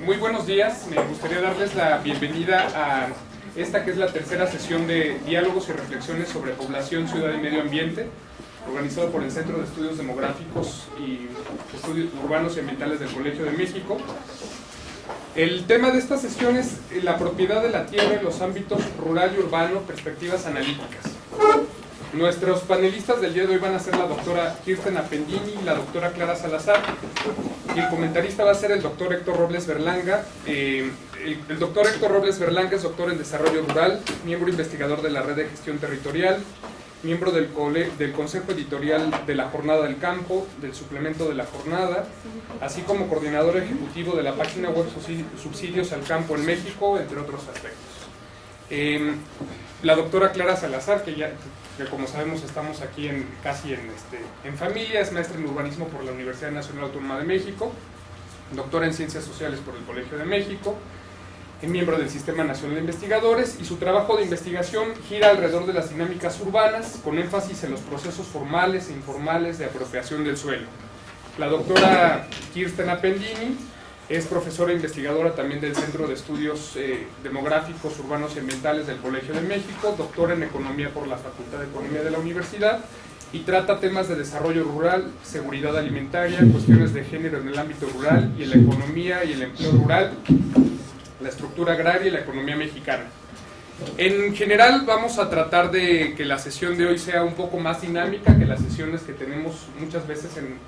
Muy buenos días. Me gustaría darles la bienvenida a esta que es la tercera sesión de Diálogos y Reflexiones sobre Población, Ciudad y Medio Ambiente, organizado por el Centro de Estudios Demográficos y Estudios Urbanos y Ambientales del Colegio de México. El tema de esta sesión es la propiedad de la tierra en los ámbitos rural y urbano, perspectivas analíticas. Nuestros panelistas del día de hoy van a ser la doctora Kirsten Appendini y la doctora Clara Salazar, y el comentarista va a ser el doctor Héctor Robles Berlanga. El doctor Héctor Robles Berlanga es doctor en Desarrollo Rural, miembro investigador de la Red de Gestión Territorial, miembro del Consejo Editorial de la Jornada del Campo, del Suplemento de la Jornada, así como coordinador ejecutivo de la página web Subsidios al Campo en México, entre otros aspectos. La doctora Clara Salazar, que como sabemos estamos aquí casi en familia, es maestra en urbanismo por la Universidad Nacional Autónoma de México, doctora en Ciencias Sociales por el Colegio de México, es miembro del Sistema Nacional de Investigadores, y su trabajo de investigación gira alrededor de las dinámicas urbanas, con énfasis en los procesos formales e informales de apropiación del suelo. La doctora Kirsten Appendini es profesora e investigadora también del Centro de Estudios Demográficos, Urbanos y Ambientales del Colegio de México, doctora en Economía por la Facultad de Economía de la Universidad, y trata temas de desarrollo rural, seguridad alimentaria, cuestiones de género en el ámbito rural y en la economía y el empleo rural, la estructura agraria y la economía mexicana. En general vamos a tratar de que la sesión de hoy sea un poco más dinámica que las sesiones que tenemos muchas veces en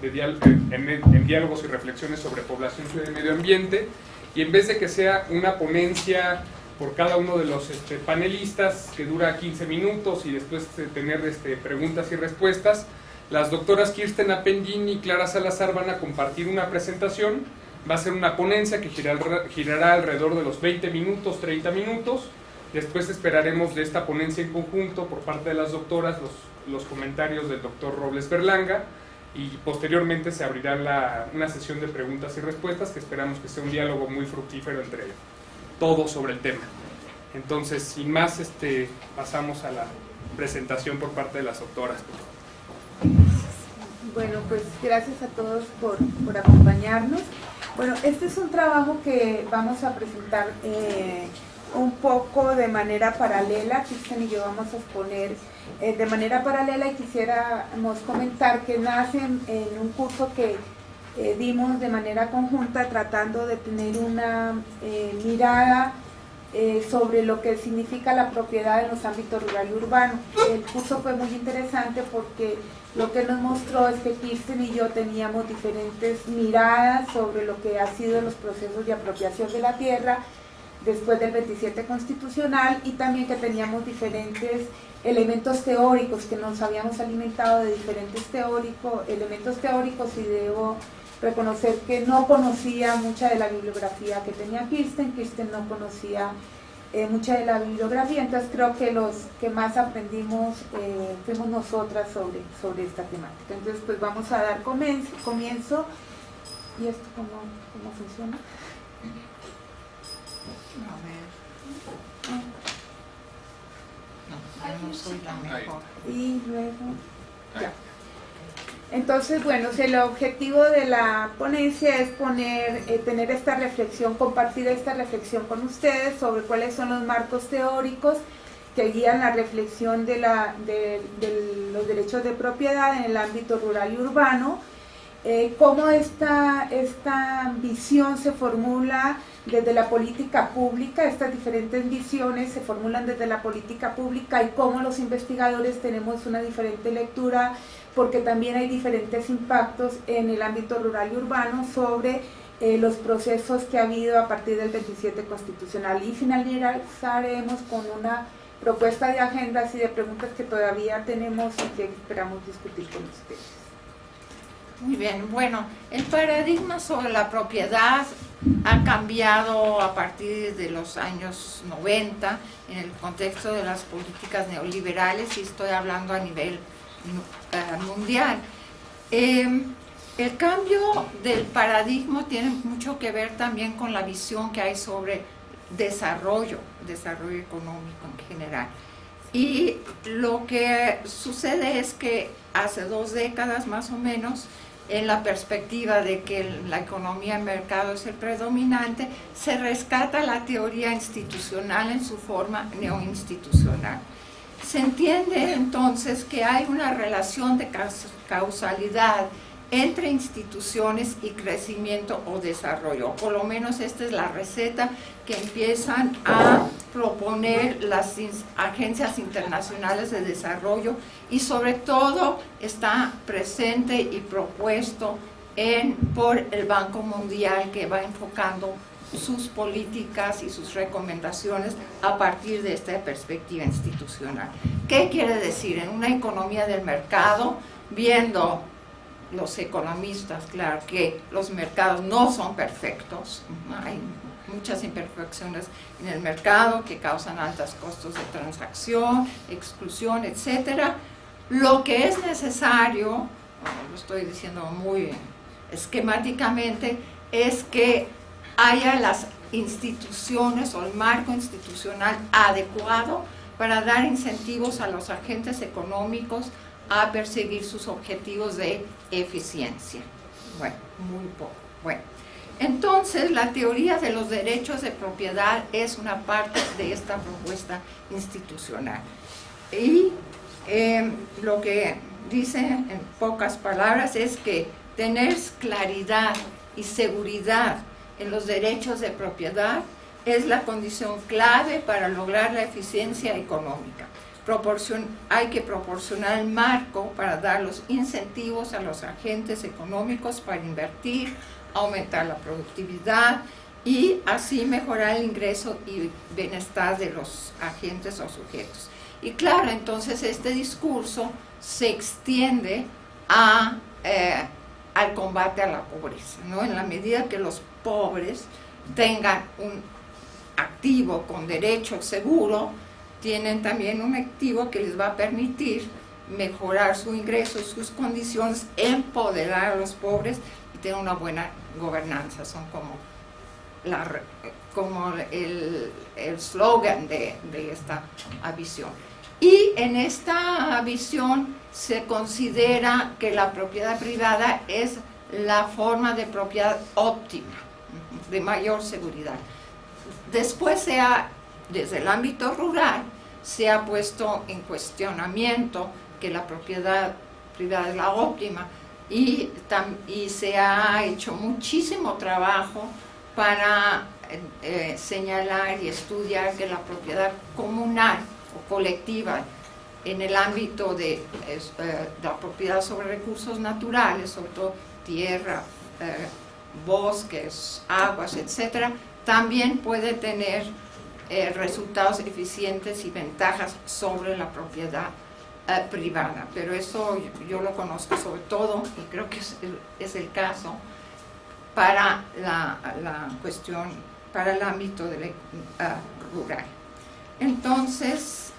diálogos y reflexiones sobre población, ciudad y medio ambiente, y en vez de que sea una ponencia por cada uno de los panelistas que dura 15 minutos y después tener preguntas y respuestas, las doctoras Kirsten Appendini y Clara Salazar van a compartir una presentación. Va a ser una ponencia que girará alrededor de los 20 minutos, 30 minutos. Después esperaremos de esta ponencia en conjunto por parte de las doctoras los comentarios del doctor Robles Berlanga, y posteriormente se abrirá una sesión de preguntas y respuestas que esperamos que sea un diálogo muy fructífero entre todos sobre el tema. Entonces, sin más, pasamos a la presentación por parte de las doctoras. Bueno, pues gracias a todos por acompañarnos. Bueno, este es un trabajo que vamos a presentar un poco de manera paralela. Kirsten y yo vamos a exponer de manera paralela, y quisiéramos comentar que nace en un curso que dimos de manera conjunta, tratando de tener una mirada sobre lo que significa la propiedad en los ámbitos rural y urbano. El curso fue muy interesante porque lo que nos mostró es que Kirsten y yo teníamos diferentes miradas sobre lo que ha sido los procesos de apropiación de la tierra después del 27 constitucional, y también que teníamos diferentes elementos teóricos, que nos habíamos alimentado de diferentes elementos teóricos, y debo reconocer que no conocía mucha de la bibliografía que tenía Kirsten no conocía mucha de la bibliografía, entonces creo que los que más aprendimos fuimos nosotras sobre esta temática. Entonces pues vamos a dar comienzo. ¿Y esto cómo funciona? A ver. No soy la mejor. Y luego, ya. Entonces, bueno, el objetivo de la ponencia es tener esta reflexión, compartir esta reflexión con ustedes sobre cuáles son los marcos teóricos que guían la reflexión de los derechos de propiedad en el ámbito rural y urbano, cómo esta visión se formula desde la política pública, estas diferentes visiones se formulan desde la política pública, y cómo los investigadores tenemos una diferente lectura, porque también hay diferentes impactos en el ámbito rural y urbano sobre los procesos que ha habido a partir del 27 constitucional. Y finalizaremos con una propuesta de agendas y de preguntas que todavía tenemos y que esperamos discutir con ustedes. Muy bien, bueno, el paradigma sobre la propiedad ha cambiado a partir de los años 90 en el contexto de las políticas neoliberales, y estoy hablando a nivel mundial. El cambio del paradigma tiene mucho que ver también con la visión que hay sobre desarrollo económico en general. Y lo que sucede es que hace 2 décadas más o menos en la perspectiva de que la economía de mercado es el predominante, se rescata la teoría institucional en su forma neoinstitucional. Se entiende entonces que hay una relación de causalidad entre instituciones y crecimiento o desarrollo. Por lo menos esta es la receta que empiezan a proponer las agencias internacionales de desarrollo, y sobre todo está presente y propuesto por el Banco Mundial, que va enfocando sus políticas y sus recomendaciones a partir de esta perspectiva institucional. ¿Qué quiere decir? En una economía del mercado, viendo los economistas, claro, que los mercados no son perfectos, hay muchas imperfecciones en el mercado que causan altos costos de transacción, exclusión, etcétera. Lo que es necesario, lo estoy diciendo muy esquemáticamente, es que haya las instituciones o el marco institucional adecuado para dar incentivos a los agentes económicos a perseguir sus objetivos de eficiencia. Bueno, muy poco. Bueno, entonces la teoría de los derechos de propiedad es una parte de esta propuesta institucional. Y lo que dice en pocas palabras es que tener claridad y seguridad en los derechos de propiedad es la condición clave para lograr la eficiencia económica. Hay que proporcionar el marco para dar los incentivos a los agentes económicos para invertir, aumentar la productividad y así mejorar el ingreso y bienestar de los agentes o sujetos. Y claro, entonces este discurso se extiende al combate a la pobreza, ¿no? En la medida que los pobres tengan un activo con derecho seguro, tienen también un activo que les va a permitir mejorar su ingreso, sus condiciones, empoderar a los pobres y tener una buena gobernanza. Son como el slogan de esta visión. Y en esta visión se considera que la propiedad privada es la forma de propiedad óptima, de mayor seguridad. Después desde el ámbito rural, se ha puesto en cuestionamiento que la propiedad privada es la óptima y se ha hecho muchísimo trabajo para señalar y estudiar que la propiedad comunal o colectiva en el ámbito de la propiedad sobre recursos naturales, sobre todo tierra, bosques, aguas, etcétera, también puede tener resultados eficientes y ventajas sobre la propiedad privada. Pero eso yo lo conozco sobre todo, y creo que es el caso para la cuestión, para el ámbito rural. Entonces,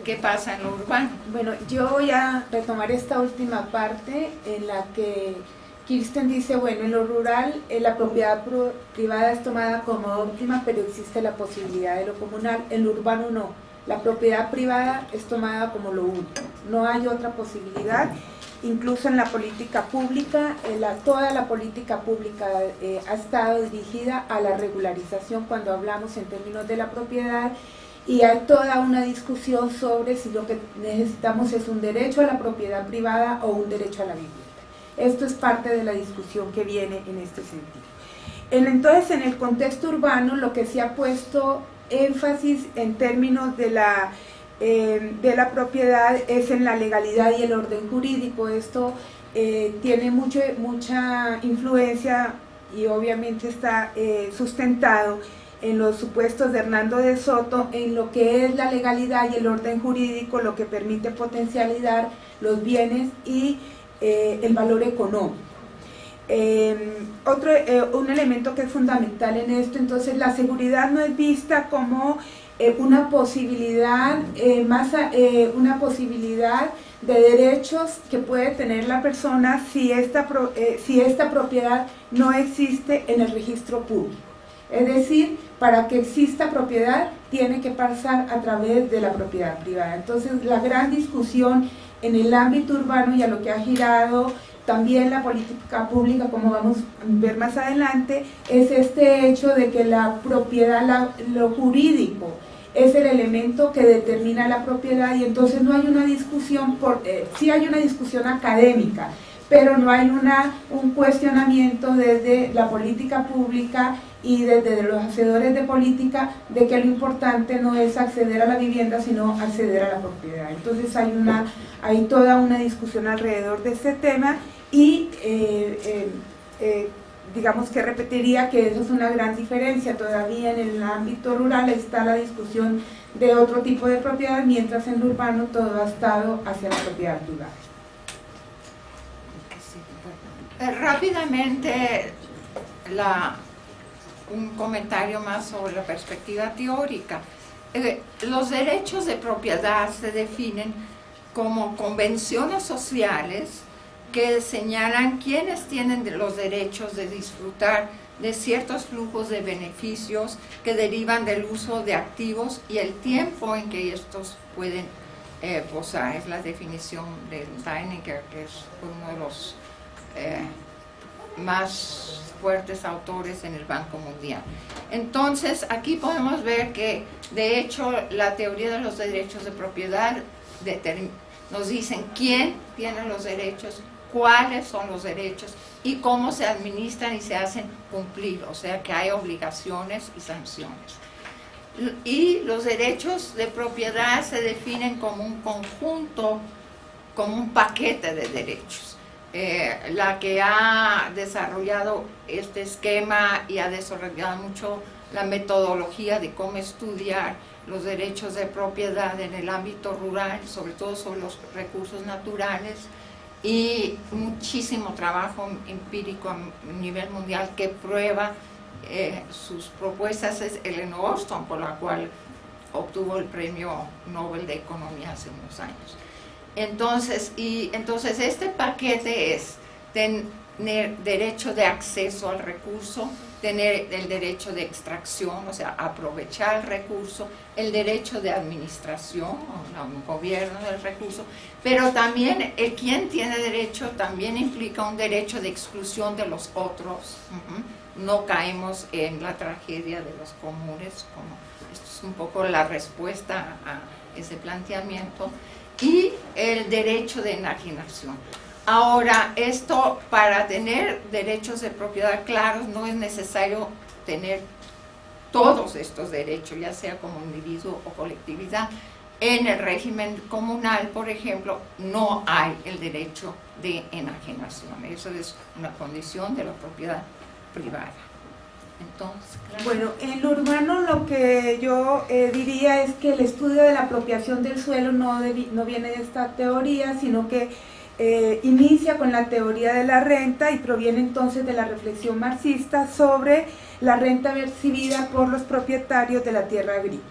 ¿qué pasa en lo urbano? Bueno, yo voy a retomar esta última parte en la que Kirsten dice, bueno, en lo rural la propiedad privada es tomada como óptima, pero existe la posibilidad de lo comunal. En lo urbano no, la propiedad privada es tomada como lo único, no hay otra posibilidad. Incluso en la política pública, toda la política pública ha estado dirigida a la regularización cuando hablamos en términos de la propiedad, y hay toda una discusión sobre si lo que necesitamos es un derecho a la propiedad privada o un derecho a la vivienda. Esto es parte de la discusión que viene en este sentido. Entonces, en el contexto urbano, lo que se ha puesto énfasis en términos de la propiedad es en la legalidad y el orden jurídico. Esto tiene mucha influencia y obviamente está sustentado en los supuestos de Hernando de Soto, en lo que es la legalidad y el orden jurídico, lo que permite potencializar los bienes y el valor económico. Un elemento que es fundamental en esto, entonces la seguridad no es vista como una posibilidad de derechos que puede tener la persona si esta propiedad no existe en el registro público. Es decir, para que exista propiedad tiene que pasar a través de la propiedad privada. Entonces la gran discusión en el ámbito urbano y a lo que ha girado también la política pública, como vamos a ver más adelante, es este hecho de que la propiedad, lo jurídico, es el elemento que determina la propiedad, y entonces no hay una discusión, sí hay una discusión académica, pero no hay un cuestionamiento desde la política pública y desde los hacedores de política de que lo importante no es acceder a la vivienda, sino acceder a la propiedad. Entonces hay toda una discusión alrededor de este tema, y digamos que repetiría que eso es una gran diferencia. Todavía en el ámbito rural está la discusión de otro tipo de propiedad, mientras en lo urbano todo ha estado hacia la propiedad privada. Rápidamente, un comentario más sobre la perspectiva teórica. Los derechos de propiedad se definen como convenciones sociales que señalan quiénes tienen los derechos de disfrutar de ciertos flujos de beneficios que derivan del uso de activos y el tiempo en que estos pueden gozar. Es la definición de Deininger, que es uno de los más fuertes autores en el Banco Mundial. Entonces, aquí podemos ver que, de hecho, la teoría de los derechos de propiedad nos dicen quién tiene los derechos, cuáles son los derechos y cómo se administran y se hacen cumplir, o sea que hay obligaciones y sanciones. Y los derechos de propiedad se definen como un conjunto, como un paquete de derechos. La que ha desarrollado este esquema y ha desarrollado mucho la metodología de cómo estudiar los derechos de propiedad en el ámbito rural, sobre todo sobre los recursos naturales, y muchísimo trabajo empírico a nivel mundial que prueba sus propuestas, es Ellen Ostrom, por la cual obtuvo el premio Nobel de Economía hace unos años. Entonces este paquete es tener derecho de acceso al recurso, tener el derecho de extracción, o sea, aprovechar el recurso, el derecho de administración, o gobierno del recurso, pero también quien tiene derecho también implica un derecho de exclusión de los otros. No caemos en la tragedia de los comunes, esto es un poco la respuesta a ese planteamiento, y el derecho de enajenación. Ahora, esto, para tener derechos de propiedad claros, no es necesario tener todos estos derechos, ya sea como individuo o colectividad. En el régimen comunal, por ejemplo, no hay el derecho de enajenación. Eso es una condición de la propiedad privada. Entonces, claro. Bueno, en lo urbano lo que yo diría es que el estudio de la apropiación del suelo no viene de esta teoría, sino que inicia con la teoría de la renta y proviene entonces de la reflexión marxista sobre la renta percibida por los propietarios de la tierra agrícola.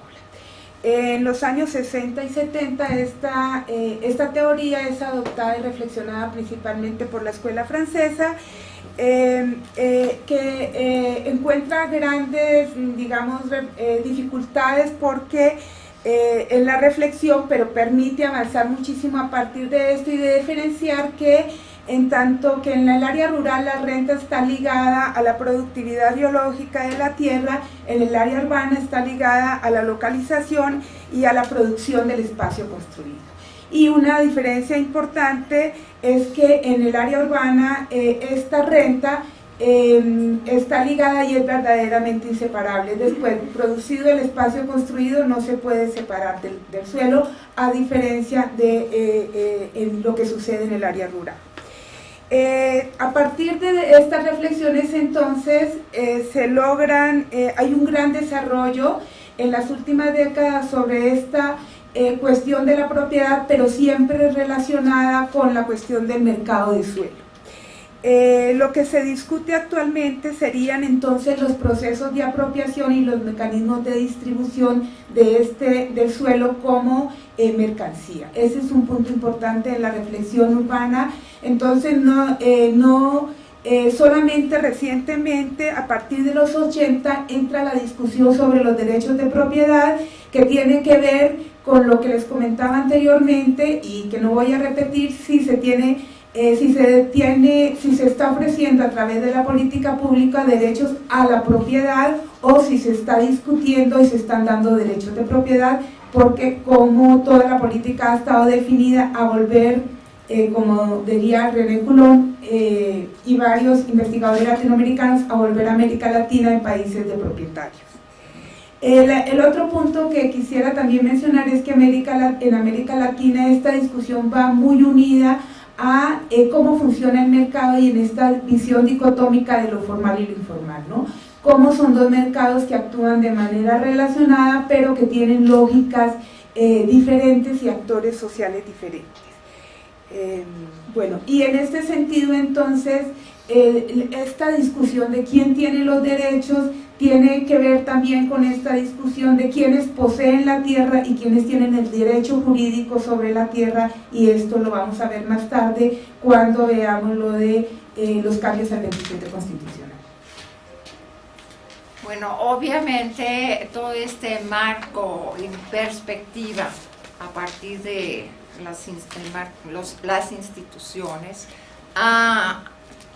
En los años 60 y 70 esta teoría es adoptada y reflexionada principalmente por la escuela francesa, que encuentra grandes, digamos, dificultades porque en la reflexión, pero permite avanzar muchísimo a partir de esto y de diferenciar que en tanto que en el área rural la renta está ligada a la productividad biológica de la tierra, en el área urbana está ligada a la localización y a la producción del espacio construido. Y una diferencia importante es que en el área urbana esta renta está ligada y es verdaderamente inseparable. Después, producido el espacio construido no se puede separar del suelo, a diferencia de en lo que sucede en el área rural. A partir de estas reflexiones entonces se logran, hay un gran desarrollo en las últimas décadas sobre esta cuestión de la propiedad, pero siempre relacionada con la cuestión del mercado de suelo. Lo que se discute actualmente serían entonces los procesos de apropiación y los mecanismos de distribución del suelo como mercancía. Ese es un punto importante en la reflexión urbana. Entonces solamente recientemente, a partir de los 80, entra la discusión sobre los derechos de propiedad, que tiene que ver con lo que les comentaba anteriormente y que no voy a repetir, si se tiene si se está ofreciendo a través de la política pública derechos a la propiedad o si se está discutiendo y se están dando derechos de propiedad, porque como toda la política ha estado definida a volver, como diría René Coulon y varios investigadores latinoamericanos, a volver a América Latina en países de propietarios. El otro punto que quisiera también mencionar es que en América Latina esta discusión va muy unida a cómo funciona el mercado y en esta visión dicotómica de lo formal y lo informal, ¿no? Cómo son dos mercados que actúan de manera relacionada pero que tienen lógicas diferentes y actores sociales diferentes. Bueno, y en este sentido entonces esta discusión de quién tiene los derechos tiene que ver también con esta discusión de quiénes poseen la tierra y quiénes tienen el derecho jurídico sobre la tierra, y esto lo vamos a ver más tarde cuando veamos lo de los cambios al 27 constitucional. Bueno, obviamente todo este marco en perspectiva a partir de las instituciones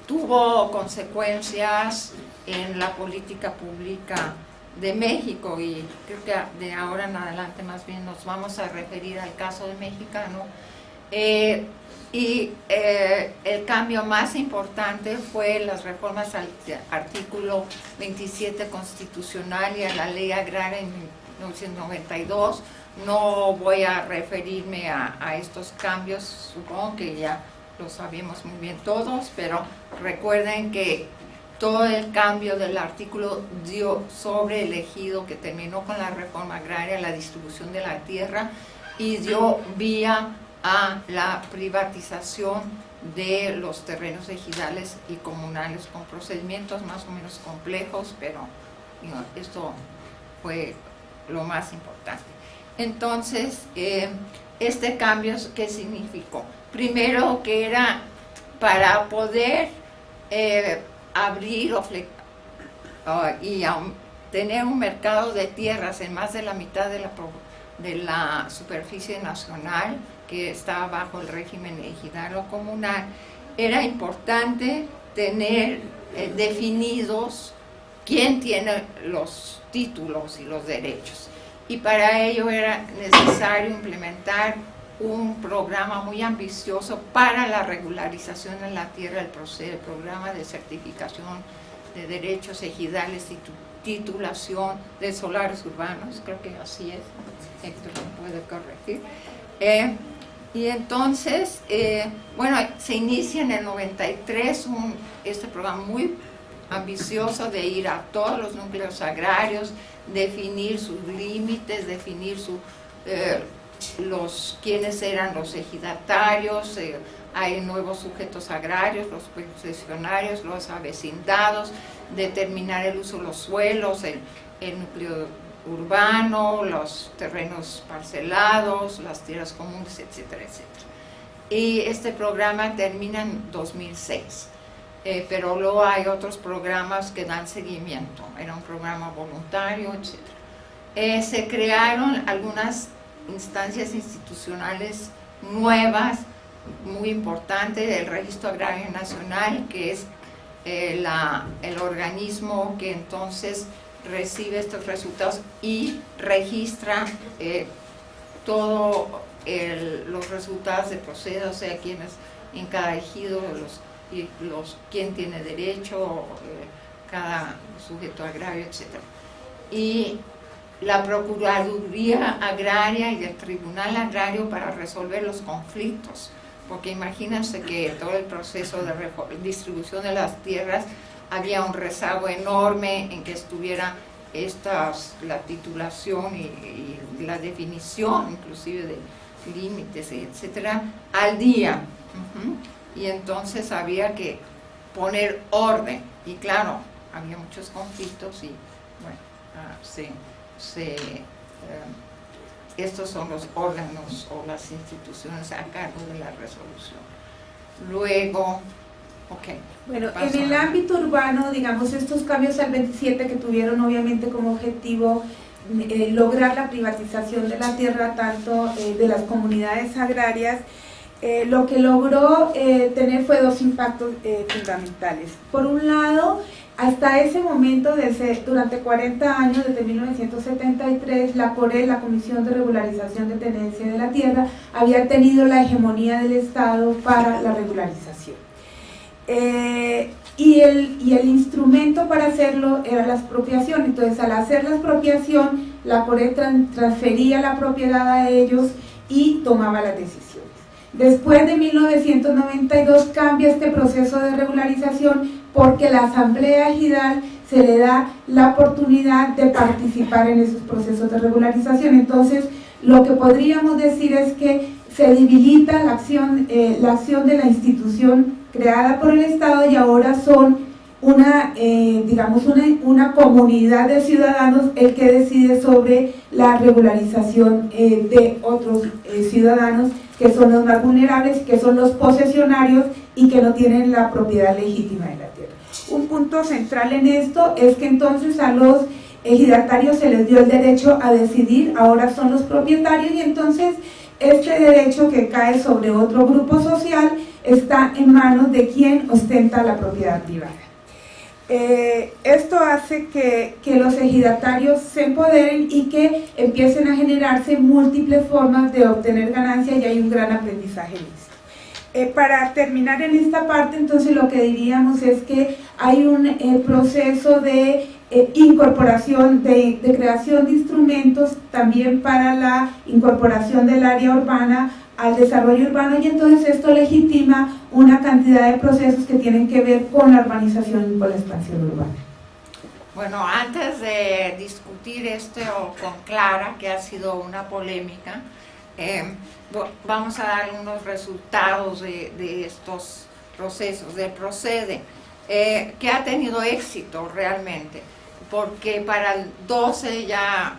tuvo consecuencias en la política pública de México, y creo que de ahora en adelante más bien nos vamos a referir al caso de mexicano. El cambio más importante fue las reformas al artículo 27 constitucional y a la ley agraria en 1992. No voy a referirme a estos cambios, supongo que ya lo sabemos muy bien todos, pero recuerden que todo el cambio del artículo dio sobre el ejido, que terminó con la reforma agraria, la distribución de la tierra, y dio vía a la privatización de los terrenos ejidales y comunales con procedimientos más o menos complejos, pero esto fue lo más importante. Entonces, este cambio, ¿qué significó? Primero, que era para poder abrir y tener un mercado de tierras en más de la mitad de la superficie nacional, que estaba bajo el régimen ejidal o comunal, era importante tener definidos quién tiene los títulos y los derechos. Y para ello era necesario implementar un programa muy ambicioso para la regularización de la tierra, el programa de certificación de derechos ejidales y titulación de solares urbanos, creo que así es, Héctor me puede corregir. Y entonces, bueno, se inicia en el 93 este programa muy ambicioso de ir a todos los núcleos agrarios, definir sus límites, definir quiénes eran los ejidatarios, hay nuevos sujetos agrarios, los concesionarios, los avecindados, determinar el uso de los suelos, el núcleo urbano, los terrenos parcelados, las tierras comunes, etcétera, etcétera. Y este programa termina en 2006, pero luego hay otros programas que dan seguimiento, era un programa voluntario, etcétera. Se crearon algunas instancias institucionales nuevas, muy importantes, el Registro Agrario Nacional, que es el organismo que entonces recibe estos resultados y registra todos los resultados de proceso, o sea, quiénes en cada ejido, quién tiene derecho, cada sujeto agrario, etc. Y la Procuraduría Agraria y el Tribunal Agrario para resolver los conflictos, porque imagínense que todo el proceso de distribución de las tierras había un rezago enorme en que estuviera la titulación y la definición inclusive de límites, etcétera, al día. Y entonces había que poner orden, y claro, había muchos conflictos y bueno, estos son los órganos o las instituciones a cargo de la resolución. Luego, bueno, en el ámbito urbano, digamos, estos cambios al 27 que tuvieron obviamente como objetivo lograr la privatización de la tierra, tanto de las comunidades agrarias, lo que logró tener fue dos impactos fundamentales. Por un lado, hasta ese momento, durante 40 años, desde 1973, la CORE, la Comisión de Regularización de Tenencia de la Tierra, había tenido la hegemonía del Estado para la regularización. Y el instrumento para hacerlo era la expropiación. Entonces, al hacer la expropiación, la CORE transfería la propiedad a ellos y tomaba las decisiones. Después de 1992 cambia este proceso de regularización porque la Asamblea Ejidal se le da la oportunidad de participar en esos procesos de regularización. Entonces, lo que podríamos decir es que se debilita la acción de la institución creada por el Estado y ahora son una comunidad de ciudadanos el que decide sobre la regularización de otros ciudadanos que son los más vulnerables, que son los posesionarios y que no tienen la propiedad legítima de la tierra. Un punto central en esto es que entonces a los ejidatarios se les dio el derecho a decidir, ahora son los propietarios y entonces este derecho que cae sobre otro grupo social está en manos de quien ostenta la propiedad privada. Esto hace que los ejidatarios se empoderen y que empiecen a generarse múltiples formas de obtener ganancias y hay un gran aprendizaje en esto. Para terminar en esta parte, entonces lo que diríamos es que hay un proceso de incorporación, de creación de instrumentos también para la incorporación del área urbana al desarrollo urbano y entonces esto legitima una cantidad de procesos que tienen que ver con la urbanización y con la expansión urbana. Bueno, antes de discutir esto con Clara, que ha sido una polémica, vamos a dar unos resultados de estos procesos, del Procede, que ha tenido éxito realmente, porque para el 12 ya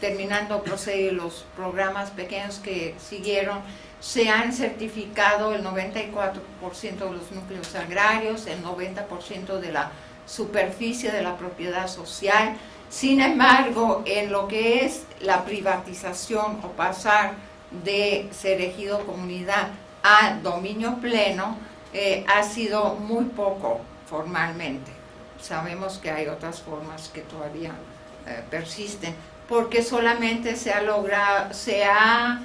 terminando Procede los programas pequeños que siguieron, se han certificado el 94% de los núcleos agrarios, el 90% de la superficie de la propiedad social. Sin embargo, en lo que es la privatización o pasar de ser ejido comunidad a dominio pleno, ha sido muy poco formalmente. Sabemos que hay otras formas que todavía persisten, porque solamente se ha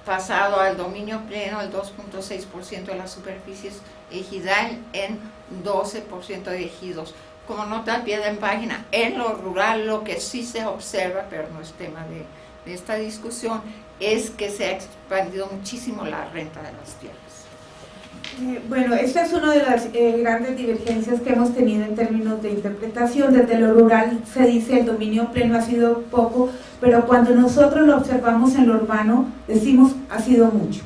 pasado al dominio pleno el 2.6% de las superficies ejidal en 12% de ejidos. Como nota al pie de página, en lo rural lo que sí se observa, pero no es tema de esta discusión, es que se ha expandido muchísimo la renta de las tierras. Bueno, esta es una de las grandes divergencias que hemos tenido en términos de interpretación. Desde lo rural se dice el dominio pleno ha sido poco, pero cuando nosotros lo observamos en lo urbano, decimos ha sido mucho.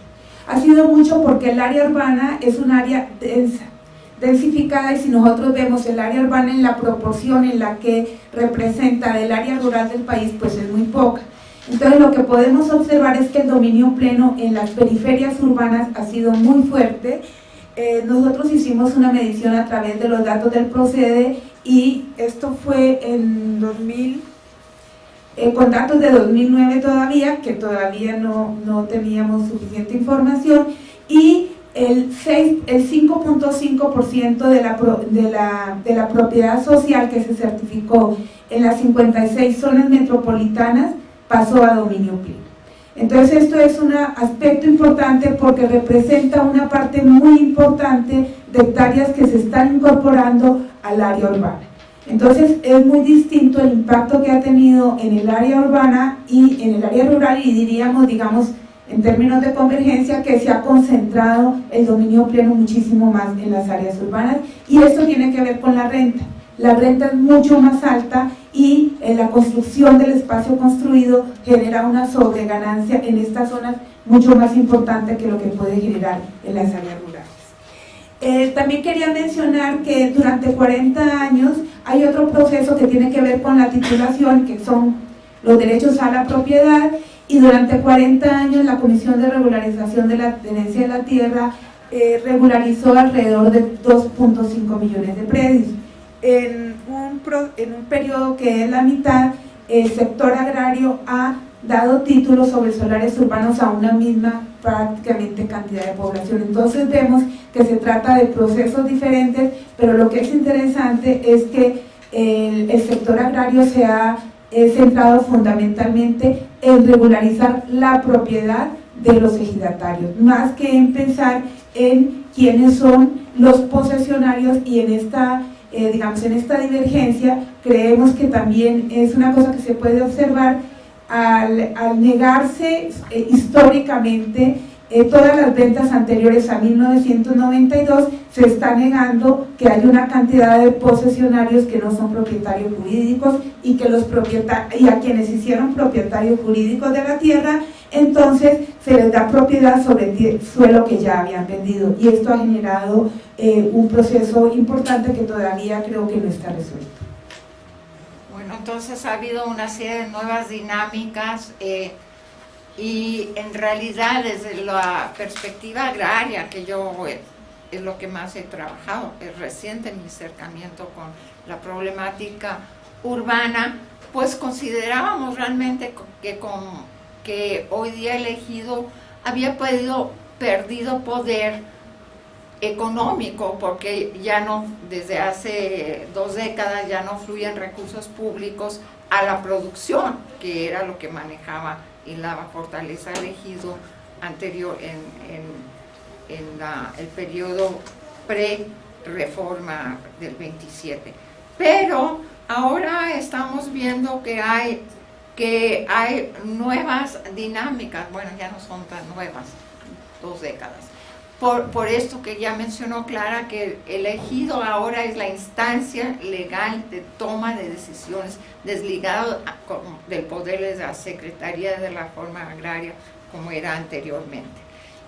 Ha sido mucho porque el área urbana es un área densa, densificada, y si nosotros vemos el área urbana en la proporción en la que representa del área rural del país, pues es muy poca. Entonces lo que podemos observar es que el dominio pleno en las periferias urbanas ha sido muy fuerte. Nosotros hicimos una medición a través de los datos del Procede y esto fue en 2000, con datos de 2009 todavía, que todavía no teníamos suficiente información, y el 5.5% de la propiedad social que se certificó en las 56 zonas metropolitanas pasó a dominio pleno. Entonces esto es un aspecto importante porque representa una parte muy importante de hectáreas que se están incorporando al área urbana. Entonces es muy distinto el impacto que ha tenido en el área urbana y en el área rural, y digamos, en términos de convergencia, que se ha concentrado el dominio pleno muchísimo más en las áreas urbanas, y esto tiene que ver con la renta. La renta es mucho más alta y la construcción del espacio construido genera una sobreganancia en estas zonas mucho más importante que lo que puede generar en las áreas rurales. También quería mencionar que durante 40 años hay otro proceso que tiene que ver con la titulación, que son los derechos a la propiedad, y durante 40 años la Comisión de Regularización de la Tenencia de la Tierra regularizó alrededor de 2.5 millones de predios. En un periodo que es la mitad, el sector agrario ha dado títulos sobre solares urbanos a una misma prácticamente cantidad de población. Entonces vemos que se trata de procesos diferentes, pero lo que es interesante es que el sector agrario se ha centrado fundamentalmente en regularizar la propiedad de los ejidatarios, más que en pensar en quiénes son los posesionarios, y en esta digamos, en esta divergencia creemos que también es una cosa que se puede observar al negarse históricamente todas las ventas anteriores a 1992, se está negando que hay una cantidad de posesionarios que no son propietarios jurídicos, y que los propietarios, y a quienes hicieron propietarios jurídicos de la tierra, entonces se les da propiedad sobre el suelo que ya habían vendido, y esto ha generado un proceso importante que todavía creo que no está resuelto. Bueno, entonces ha habido una serie de nuevas dinámicas y en realidad desde la perspectiva agraria, que yo es lo que más he trabajado, es reciente mi acercamiento con la problemática urbana, pues considerábamos realmente que hoy día el ejido había perdido poder económico, porque ya no, desde hace 2 décadas ya no fluyen recursos públicos a la producción, que era lo que manejaba y la fortaleza del ejido anterior en el periodo pre-reforma del 27. Pero ahora estamos viendo que hay nuevas dinámicas, bueno, ya no son tan nuevas, 2 décadas. Por esto que ya mencionó Clara, que el ejido ahora es la instancia legal de toma de decisiones, desligado del poder de la Secretaría de la Reforma Agraria, como era anteriormente.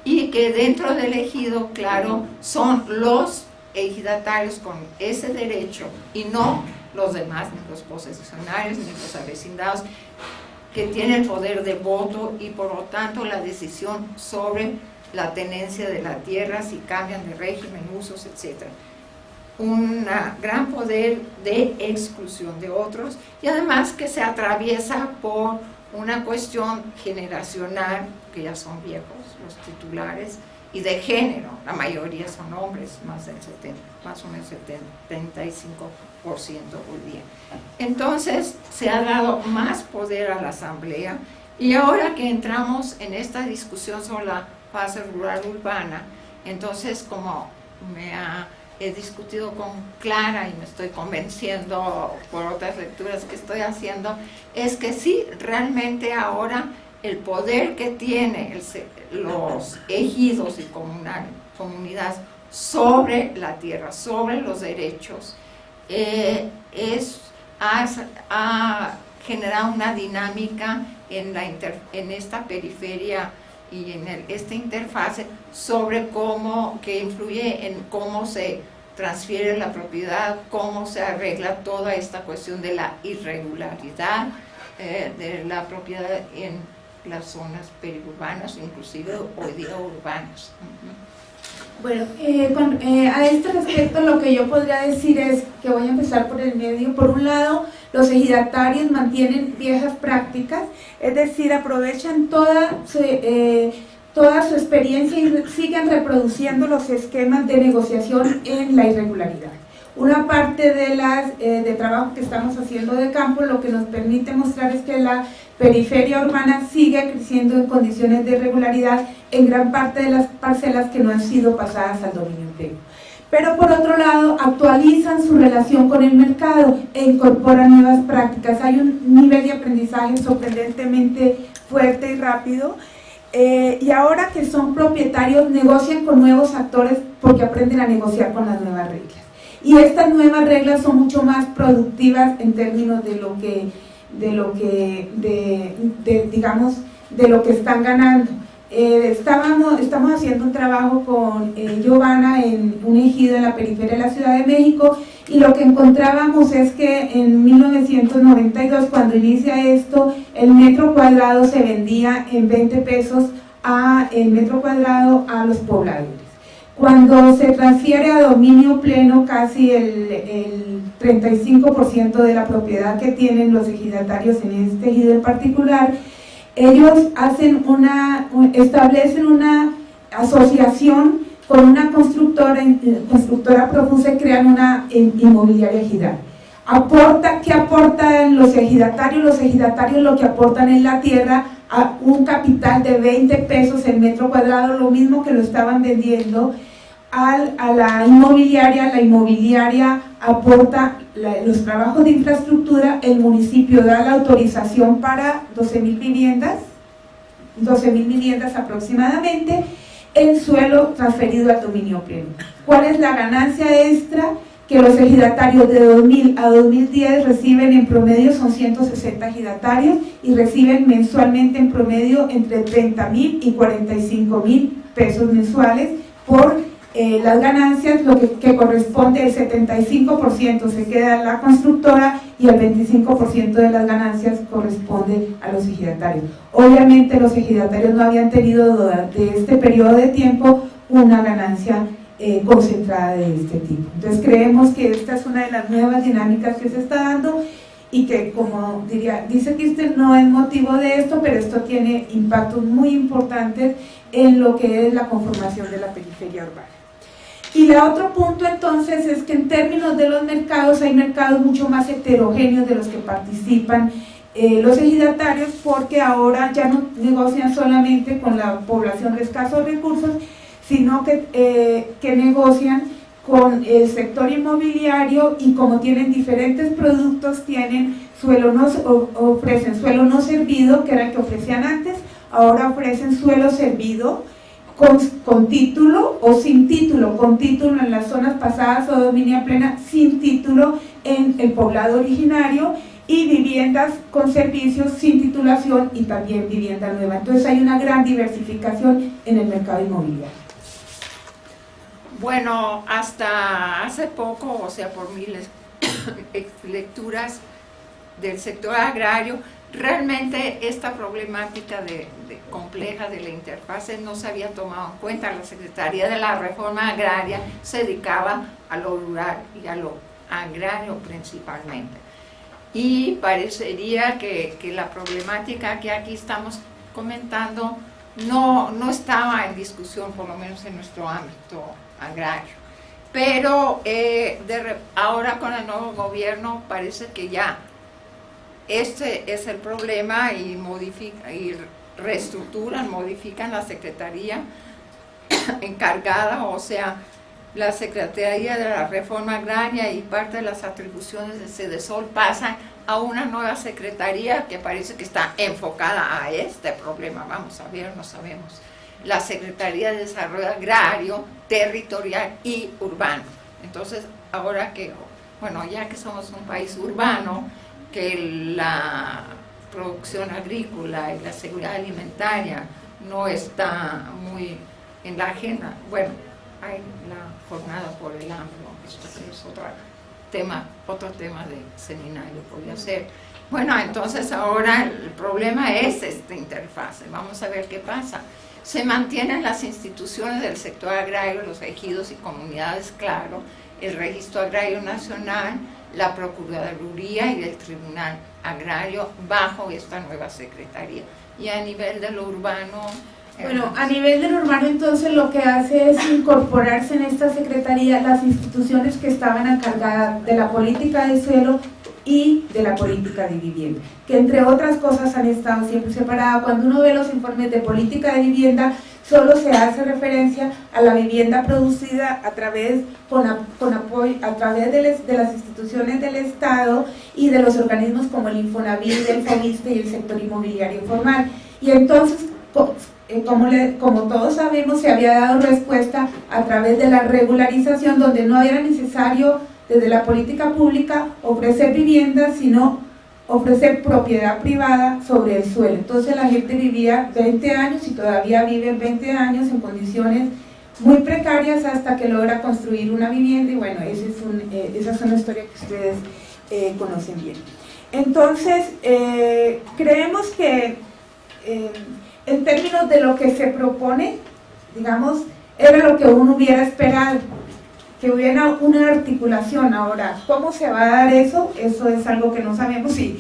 Y que dentro del ejido, claro, son los ejidatarios con ese derecho, y no los demás, ni los posesionarios, ni los avecindados, que tienen el poder de voto y por lo tanto la decisión sobre la tenencia de la tierra, si cambian de régimen, usos, etc. Un gran poder de exclusión de otros, y además que se atraviesa por una cuestión generacional, que ya son viejos los titulares, y de género, la mayoría son hombres, más o menos 75% hoy día. Entonces se ha dado más poder a la asamblea, y ahora que entramos en esta discusión sobre la fase rural urbana, entonces como he discutido con Clara y me estoy convenciendo por otras lecturas que estoy haciendo, es que sí, realmente ahora el poder que tienen los ejidos y comunidades sobre la tierra, sobre los derechos, ha generado una dinámica en esta periferia y en esta interfase sobre que influye en cómo se transfiere la propiedad, cómo se arregla toda esta cuestión de la irregularidad de la propiedad en las zonas periurbanas, inclusive hoy día urbanas. Bueno, a este respecto lo que yo podría decir es que voy a empezar por el medio. Por un lado, los ejidatarios mantienen viejas prácticas, es decir, aprovechan toda su experiencia y siguen reproduciendo los esquemas de negociación en la irregularidad. Una parte de trabajo que estamos haciendo de campo lo que nos permite mostrar es que la periferia urbana sigue creciendo en condiciones de irregularidad en gran parte de las parcelas que no han sido pasadas al dominio entero. Pero por otro lado, actualizan su relación con el mercado e incorporan nuevas prácticas. Hay un nivel de aprendizaje sorprendentemente fuerte y rápido, y ahora que son propietarios negocian con nuevos actores porque aprenden a negociar con las nuevas reglas. Y estas nuevas reglas son mucho más productivas en términos de lo que están ganando. Estamos haciendo un trabajo con Giovanna en un ejido en la periferia de la Ciudad de México, y lo que encontrábamos es que en 1992, cuando inicia esto, el metro cuadrado se vendía en 20 pesos el metro cuadrado a los pobladores. Cuando se transfiere a dominio pleno, casi el 35% de la propiedad que tienen los ejidatarios en este ejido en particular, ellos establecen una asociación con una constructora Profusa, y crean una inmobiliaria ejidal. ¿Qué aportan los ejidatarios? Los ejidatarios lo que aportan es la tierra a un capital de 20 pesos el metro cuadrado, lo mismo que lo estaban vendiendo a la inmobiliaria. La inmobiliaria aporta los trabajos de infraestructura, el municipio da la autorización para 12.000 viviendas aproximadamente, el suelo transferido al dominio pleno. ¿Cuál es la ganancia extra? Que los ejidatarios de 2000 a 2010 reciben en promedio, son 160 ejidatarios, y reciben mensualmente en promedio entre 30.000 y 45.000 pesos mensuales por las ganancias, lo que corresponde, el 75% se queda en la constructora y el 25% de las ganancias corresponde a los ejidatarios. Obviamente los ejidatarios no habían tenido durante este periodo de tiempo una ganancia concentrada de este tipo. Entonces creemos que esta es una de las nuevas dinámicas que se está dando y que, como dice Kirsten, no es motivo de esto, pero esto tiene impactos muy importantes en lo que es la conformación de la periferia urbana. Y el otro punto entonces es que en términos de los mercados, hay mercados mucho más heterogéneos de los que participan los ejidatarios, porque ahora ya no negocian solamente con la población de escasos recursos, sino que negocian con el sector inmobiliario, y como tienen diferentes productos, tienen ofrecen suelo no servido, que era el que ofrecían antes, ahora ofrecen suelo servido con título o sin título, con título en las zonas pasadas o dominio plena, sin título en el poblado originario, y viviendas con servicios sin titulación y también vivienda nueva. Entonces hay una gran diversificación en el mercado inmobiliario. Bueno, hasta hace poco, o sea, por mi lecturas del sector agrario, realmente esta problemática compleja de la interfase no se había tomado en cuenta. La Secretaría de la Reforma Agraria se dedicaba a lo rural y a lo agrario principalmente. Y parecería que la problemática que aquí estamos comentando no estaba en discusión, por lo menos en nuestro ámbito agrario. Pero ahora con el nuevo gobierno parece que ya este es el problema, y modifican la secretaría encargada, o sea, la Secretaría de la Reforma Agraria, y parte de las atribuciones de Sedesol pasan a una nueva secretaría que parece que está enfocada a este problema. Vamos a ver, no sabemos. La Secretaría de Desarrollo Agrario, Territorial y Urbano. Entonces, ahora que, bueno, ya que somos un país urbano, que la producción agrícola y la seguridad alimentaria no está muy en la agenda, bueno, hay la jornada por el hambre, esto es otro tema de seminario podría ser. Bueno, entonces ahora el problema es esta interfase. Vamos a ver qué pasa. Se mantienen las instituciones del sector agrario, los ejidos y comunidades, claro, el Registro Agrario Nacional, la Procuraduría y el Tribunal Agrario bajo esta nueva secretaría. Y a nivel de lo urbano... Bueno, a nivel del urbano, entonces, lo que hace es incorporarse en esta secretaría las instituciones que estaban encargadas de la política de suelo y de la política de vivienda, que entre otras cosas han estado siempre separadas. Cuando uno ve los informes de política de vivienda, solo se hace referencia a la vivienda producida a través de las instituciones del Estado y de los organismos como el Infonavit, el Fomiste y el sector inmobiliario informal. Y entonces, como todos sabemos, se había dado respuesta a través de la regularización, donde no era necesario desde la política pública ofrecer viviendas, sino ofrecer propiedad privada sobre el suelo. Entonces la gente vivía 20 años y todavía vive 20 años en condiciones muy precarias hasta que logra construir una vivienda, y bueno, esa es una historia que ustedes conocen bien. Entonces, creemos que en términos de lo que se propone, digamos, era lo que uno hubiera esperado, que hubiera una articulación. Ahora, ¿cómo se va a dar eso? Eso es algo que no sabemos, y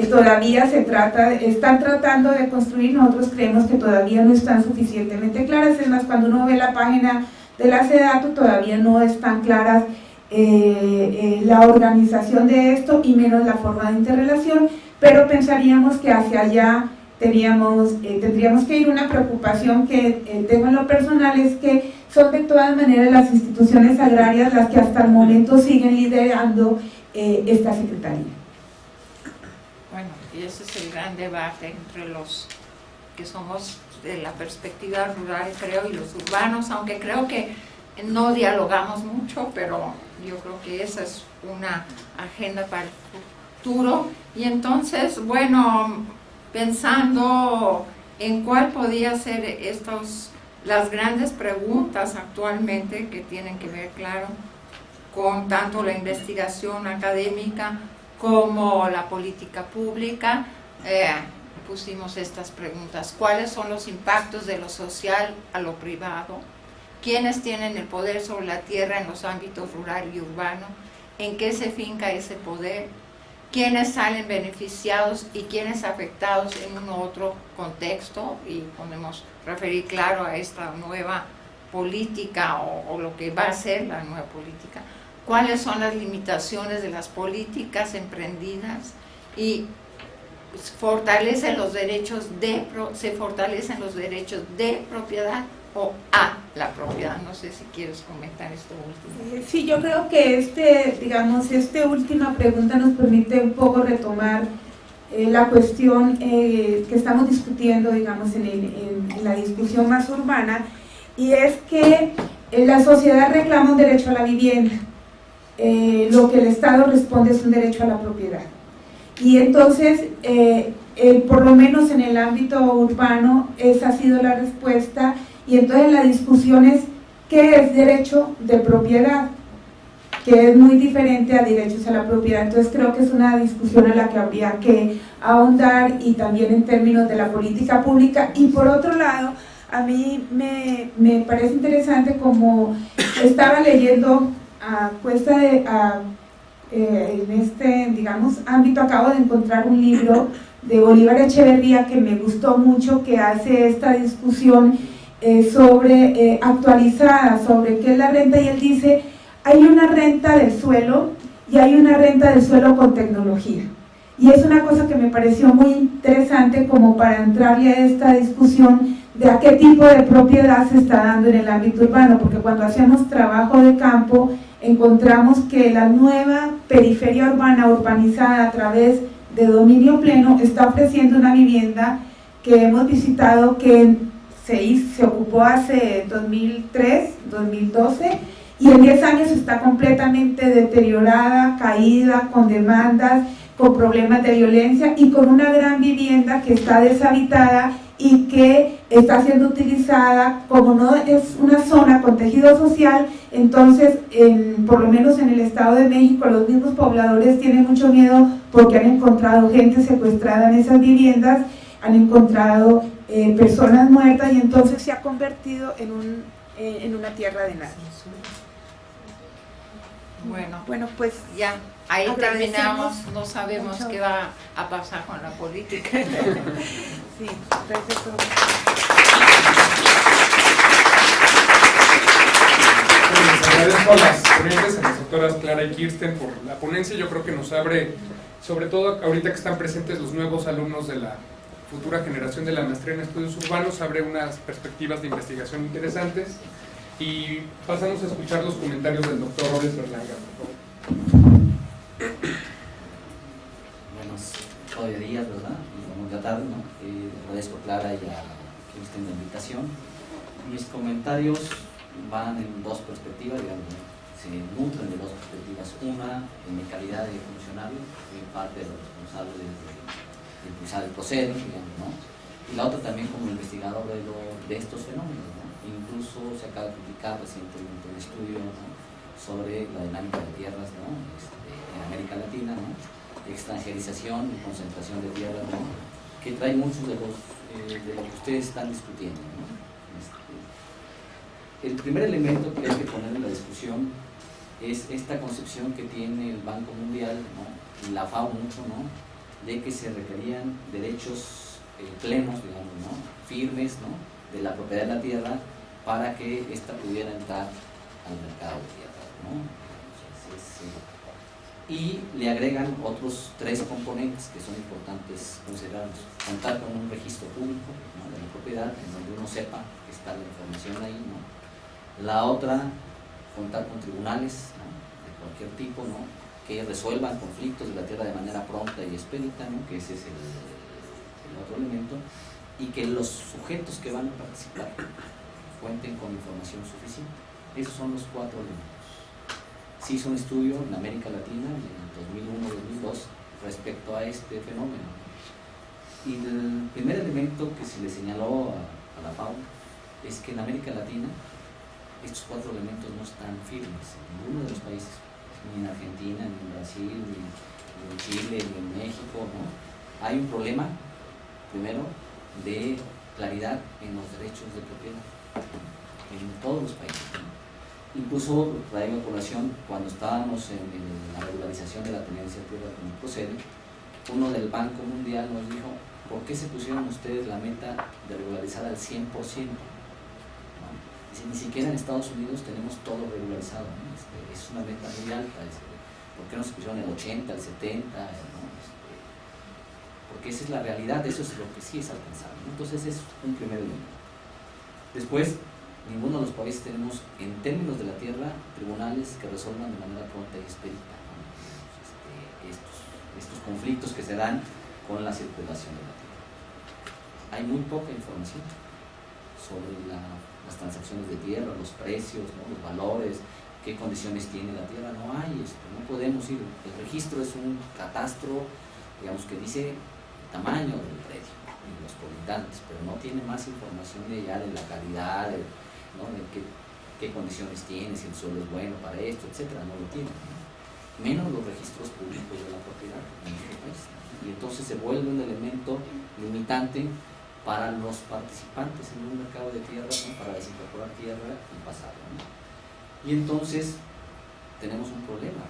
todavía están tratando de construir. Nosotros creemos que todavía no están suficientemente claras. Es más, cuando uno ve la página de la SEDATU, todavía no están claras la organización de esto y menos la forma de interrelación, pero pensaríamos que hacia allá tendríamos que ir. Una preocupación que tengo en lo personal es que son de todas maneras las instituciones agrarias las que hasta el momento siguen liderando esta secretaría. Bueno, y ese es el gran debate entre los que somos de la perspectiva rural, creo, y los urbanos, aunque creo que no dialogamos mucho, pero yo creo que esa es una agenda para el futuro. Y entonces, bueno, pensando en cuál podía ser las grandes preguntas actualmente que tienen que ver, claro, con tanto la investigación académica como la política pública, pusimos estas preguntas. ¿Cuáles son los impactos de lo social a lo privado? ¿Quiénes tienen el poder sobre la tierra en los ámbitos rural y urbano? ¿En qué se finca ese poder? ¿Quiénes salen beneficiados y quiénes afectados en un otro contexto? Y podemos referir, claro, a esta nueva política o lo que va a ser la nueva política. ¿Cuáles son las limitaciones de las políticas emprendidas? Y se fortalecen los derechos de propiedad o a la propiedad. No sé si quieres comentar esto último. Sí, yo creo que esta última pregunta nos permite un poco retomar la cuestión que estamos discutiendo, digamos, en la discusión más urbana, y es que la sociedad reclama un derecho a la vivienda, lo que el Estado responde es un derecho a la propiedad. Y entonces, por lo menos en el ámbito urbano, esa ha sido la respuesta. Y entonces la discusión es ¿qué es derecho de propiedad? Que es muy diferente a derechos a la propiedad. Entonces creo que es una discusión a la que habría que ahondar, y también en términos de la política pública. Y por otro lado, a mí me parece interesante, como estaba leyendo en este, digamos, ámbito, acabo de encontrar un libro de Bolívar Echeverría que me gustó mucho, que hace esta discusión actualizada sobre qué es la renta, y él dice: hay una renta del suelo y hay una renta del suelo con tecnología. Y es una cosa que me pareció muy interesante como para entrarle a esta discusión de a qué tipo de propiedad se está dando en el ámbito urbano, porque cuando hacemos trabajo de campo encontramos que la nueva periferia urbana urbanizada a través de dominio pleno está ofreciendo una vivienda que hemos visitado, que se ocupó hace 2003, 2012, y en 10 años está completamente deteriorada, caída, con demandas, con problemas de violencia, y con una gran vivienda que está deshabitada y que está siendo utilizada, como no es una zona con tejido social. Entonces, por lo menos en el Estado de México, los mismos pobladores tienen mucho miedo porque han encontrado gente secuestrada en esas viviendas, han encontrado personas muertas, y entonces se ha convertido en una tierra de nadie. Bueno, pues ya, ahí terminamos. No sabemos mucho qué va a pasar con la política. Sí, gracias. Les agradezco a las ponentes, a las doctoras Clara y Kirsten, por la ponencia. Yo creo que nos abre, sobre todo ahorita que están presentes los nuevos alumnos de la futura generación de la maestría en estudios urbanos, abre unas perspectivas de investigación interesantes. Y pasamos a escuchar los comentarios del doctor Robles Berlanga, por favor. Buenos días, ¿verdad? Y buena tarde, ¿no? Agradezco a Clara y a Kirsten la invitación. Mis comentarios van en dos perspectivas, digamos, ¿no? Se nutren de dos perspectivas. Una, en mi calidad de funcionario, soy parte de los responsables de impulsar el proceso, digamos, ¿no? Y la otra también como investigador de estos fenómenos, ¿no? Incluso se acaba de publicar recientemente un estudio, ¿no?, sobre la dinámica de tierras, ¿no?, en América Latina, ¿no?, extranjerización y concentración de tierras, ¿no?, que trae muchos de lo que ustedes están discutiendo, ¿no? El primer elemento que hay que poner en la discusión es esta concepción que tiene el Banco Mundial, ¿no?, y la FAO mucho, ¿no?, de que se requerían derechos plenos, digamos, ¿no? Firmes, ¿no? De la propiedad de la tierra para que ésta pudiera entrar al mercado de tierra, ¿no? Y le agregan otros 3 componentes que son importantes considerarlos: contar con un registro público, ¿no? De la propiedad, en donde uno sepa que está la información ahí, ¿no? La otra, contar con tribunales, ¿no? De cualquier tipo, ¿no? Que resuelvan conflictos de la tierra de manera pronta y expedita, ¿no? Que ese es el otro elemento, y que los sujetos que van a participar cuenten con información suficiente. Esos son los 4 elementos. Se hizo un estudio en América Latina en el 2001-2002 respecto a este fenómeno. Y el primer elemento que se le señaló a la FAO es que en América Latina estos 4 elementos no están firmes en ninguno de los países, ni en Argentina, ni en Brasil, ni en Chile, ni en México, ¿no? Hay un problema, primero, de claridad en los derechos de propiedad en todos los países, ¿no? Incluso traigo a colación, cuando estábamos en la regularización de la tenencia de tierra con el PROCEDE, uno del Banco Mundial nos dijo: ¿por qué se pusieron ustedes la meta de regularizar al 100%? ¿No? Dice, ni siquiera en Estados Unidos tenemos todo regularizado, ¿no? Es una meta muy alta. ¿Por qué no se pusieron el 80, el 70? ¿No? Porque esa es la realidad, eso es lo que sí es alcanzable, ¿no? Entonces es un primer elemento. Después, ninguno de los países tenemos, en términos de la tierra, tribunales que resuelvan de manera pronta y expedita, ¿no? Estos conflictos que se dan con la circulación de la tierra. Hay muy poca información sobre las transacciones de tierra, los precios, ¿no? Los valores, qué condiciones tiene la tierra. No hay, no podemos ir. El registro es un catastro, digamos, que dice el tamaño del predio y los colindantes, pero no tiene más información de ya de la calidad, ¿no? De qué condiciones tiene, si el suelo es bueno para esto, etcétera. No lo tiene, ¿no? Menos los registros públicos de la propiedad en nuestro país. Y entonces se vuelve un elemento limitante para los participantes en un mercado de tierra, ¿no? Para desincorporar tierra y pasarla, ¿no? Y entonces tenemos un problema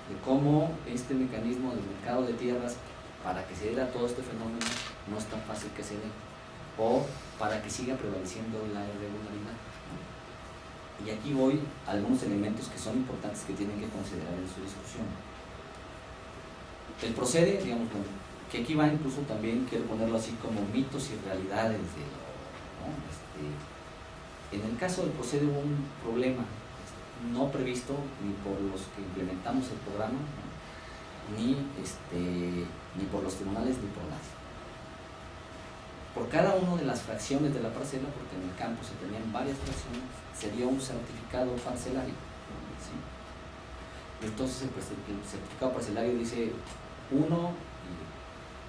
de cómo este mecanismo del mercado de tierras, para que se dé todo este fenómeno, no es tan fácil que se dé, o para que siga prevaleciendo la irregularidad, ¿no? Y aquí voy a algunos elementos que son importantes que tienen que considerar en su discusión. El PROCEDE, digamos, que aquí va incluso también, quiero ponerlo así como mitos y realidades de lo, ¿no? En el caso del PROCEDE hubo un problema no previsto ni por los que implementamos el programa, ¿no? ni por los tribunales ni por nadie. Por cada una de las fracciones de la parcela, porque en el campo se tenían varias fracciones, se dio un certificado parcelario, ¿sí? Entonces el certificado parcelario dice 1,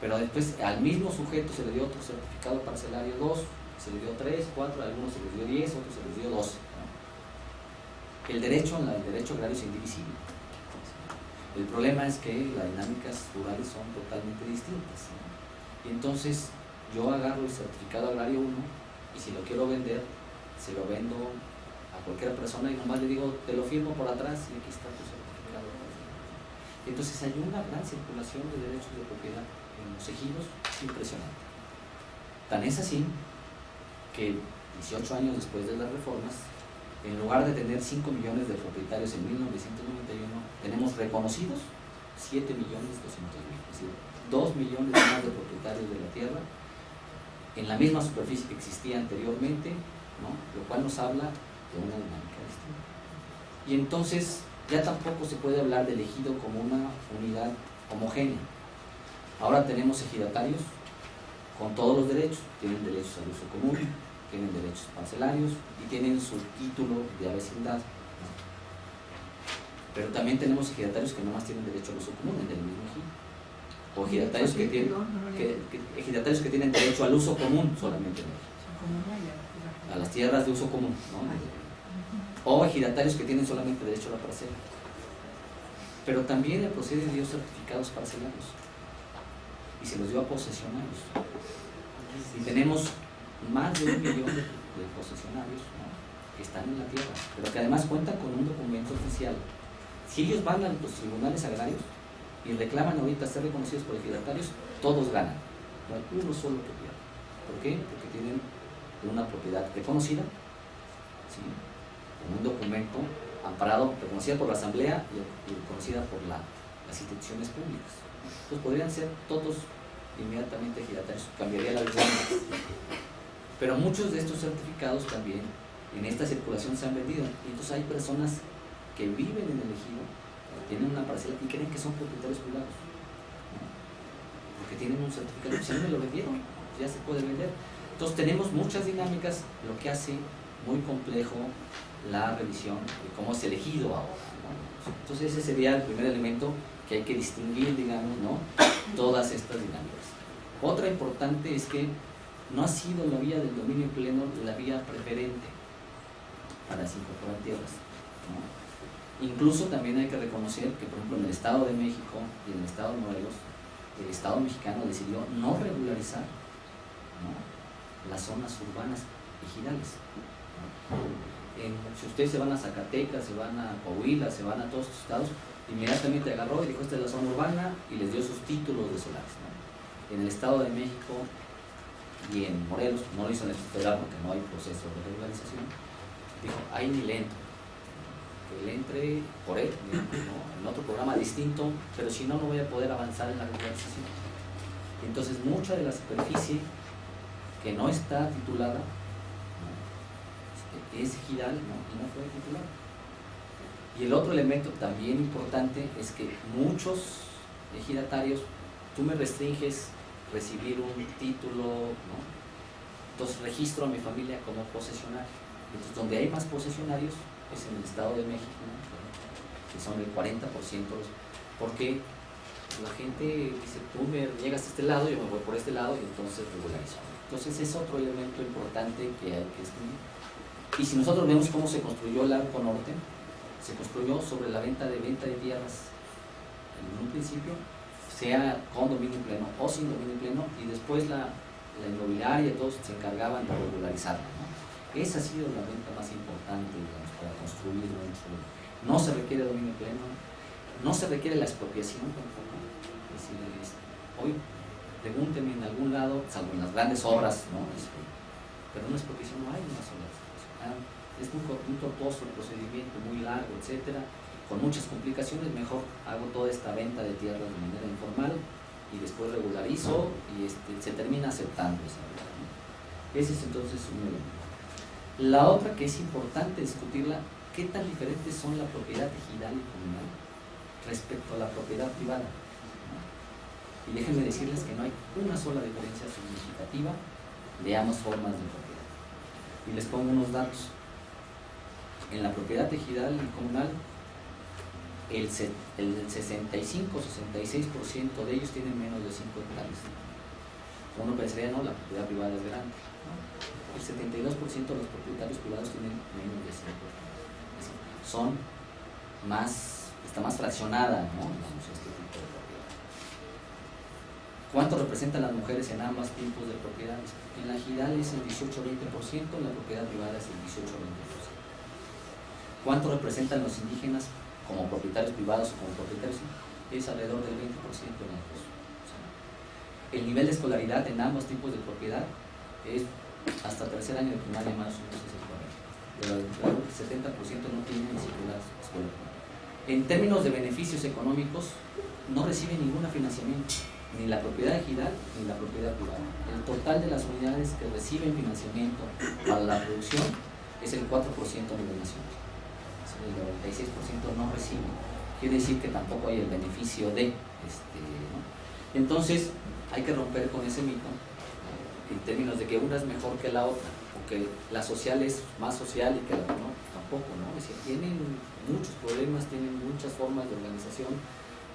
pero después al mismo sujeto se le dio otro certificado parcelario 2, se le dio 3, 4, a algunos se les dio 10, otros se les dio 12, ¿no? El derecho agrario es indivisible. El problema es que las dinámicas rurales son totalmente distintas, ¿no? Y entonces yo agarro el certificado agrario 1 y si lo quiero vender, se lo vendo a cualquier persona y nomás le digo, te lo firmo por atrás y aquí está tu certificado. Entonces hay una gran circulación de derechos de propiedad en los ejidos impresionante. Tan es así que 18 años después de las reformas, en lugar de tener 5 millones de propietarios en 1991, tenemos reconocidos 7.200.000, es decir, 2 millones más de propietarios de la tierra en la misma superficie que existía anteriormente, ¿no? Lo cual nos habla de una dinámica distinta. Y entonces ya tampoco se puede hablar del ejido como una unidad homogénea. Ahora tenemos ejidatarios con todos los derechos, tienen derechos al uso común, tienen derechos parcelarios y tienen su título de vecindad, ¿no? Pero también tenemos ejidatarios que no más tienen derecho al uso común en el mismo ejido, o ejidatarios ejidatarios que tienen derecho al uso común solamente, ¿no? A las tierras de uso común, ¿no? O ejidatarios que tienen solamente derecho a la parcela. Pero también el PROCEDE dio certificados parcelarios y se los dio a posesionarios, y tenemos más de 1 millón de posesionarios, ¿no? Que están en la tierra, pero que además cuentan con un documento oficial. Si ellos van a los tribunales agrarios, y reclaman ahorita ser reconocidos por ejidatarios, todos ganan. No hay uno solo que pierde. ¿Por qué? Porque tienen una propiedad reconocida, ¿sí?, con un documento amparado, reconocida por la Asamblea y reconocida por las instituciones públicas. Entonces podrían ser todos inmediatamente ejidatarios, cambiaría la dinámica. Pero muchos de estos certificados también en esta circulación se han vendido. Y entonces hay personas que viven en el ejido, tienen una parcela y creen que son propietarios privados, ¿no?, porque tienen un certificado. Si no me lo vendieron, ya se puede vender. Entonces tenemos muchas dinámicas, lo que hace muy complejo la revisión de cómo es elegido ahora, ¿no? Entonces ese sería el primer elemento que hay que distinguir, digamos, ¿no?, todas estas dinámicas. Otra importante es que no ha sido la vía del dominio pleno la vía preferente para se incorporar tierras, ¿no? Incluso también hay que reconocer que, por ejemplo, en el Estado de México y en el Estado de Morelos, el Estado mexicano decidió no regularizar, ¿no?, las zonas urbanas ejidales, ¿no? Si ustedes se van a Zacatecas, se van a Coahuila, se van a todos estos estados, inmediatamente agarró y dijo: esta es la zona urbana, y les dio sus títulos de solares, ¿no? En el Estado de México y en Morelos, no lo hizo en el federal porque no hay proceso de regularización, dijo: ahí ni le entro, que le entre por él, ¿no?, en otro programa distinto, pero si no, no voy a poder avanzar en la regularización. Entonces mucha de la superficie que no está titulada, ¿no?, es ejidal, ¿no?, y no fue titulada. Y el otro elemento también importante es que muchos ejidatarios, tú me restringes recibir un título, ¿no?, entonces registro a mi familia como posesionario. Entonces donde hay más posesionarios es en el Estado de México, ¿no?, que son el 40%, porque la gente dice: tú me llegas a este lado, yo me voy por este lado, y entonces regularizo. Entonces es otro elemento importante que hay que estudiar. Y si nosotros vemos cómo se construyó el Arco Norte, se construyó sobre la venta de tierras en un principio, sea con dominio pleno o sin dominio pleno, y después la inmobiliaria, todos se encargaban de regularizarla, ¿no? Esa ha sido la venta más importante, digamos, para construir un suelo. No se requiere dominio pleno, no se requiere la expropiación tampoco. Es decir, hoy pregúntenme en algún lado, salvo en las grandes obras, ¿no?, pero una expropiación no hay una sola expropiación. Es muy tortuoso el procedimiento, muy largo, etcétera, con muchas complicaciones. Mejor hago toda esta venta de tierras de manera informal y después regularizo y se termina aceptando esa venta, ¿no? Ese es entonces un elemento. La otra que es importante discutirla: ¿qué tan diferentes son la propiedad ejidal y comunal respecto a la propiedad privada? Y déjenme decirles que no hay una sola diferencia significativa de ambas formas de propiedad. Y les pongo unos datos. En la propiedad ejidal y comunal, el 65-66% de ellos tienen menos de 5 hectáreas. Uno pensaría: no, la propiedad privada es grande, ¿no? El 72% de los propietarios privados tienen menos de 5 hectáreas. Son más, está más fraccionada, ¿no?, digamos, este tipo de propiedad. ¿Cuánto representan las mujeres en ambos tipos de propiedades? En la ejidal es el 18-20%, en la propiedad privada es el 18-20%. ¿Cuánto representan los indígenas como propietarios privados o como propietarios? Es alrededor del 20% en los dos. O sea, el nivel de escolaridad en ambos tipos de propiedad es hasta tercer año de primaria, más o menos es el 40%. Pero el 70% no tiene ni siquiera escuela primaria. En términos de beneficios económicos, no recibe ningún financiamiento, ni la propiedad ejidal ni la propiedad privada. El total de las unidades que reciben financiamiento para la producción es el 4% a nivel nacional. El 96% no recibe. Quiere decir que tampoco hay el beneficio de ¿no? Entonces hay que romper con ese mito, en términos de que una es mejor que la otra, o que la social es más social y que la no, tampoco, ¿no? Es decir, tienen muchos problemas, tienen muchas formas de organización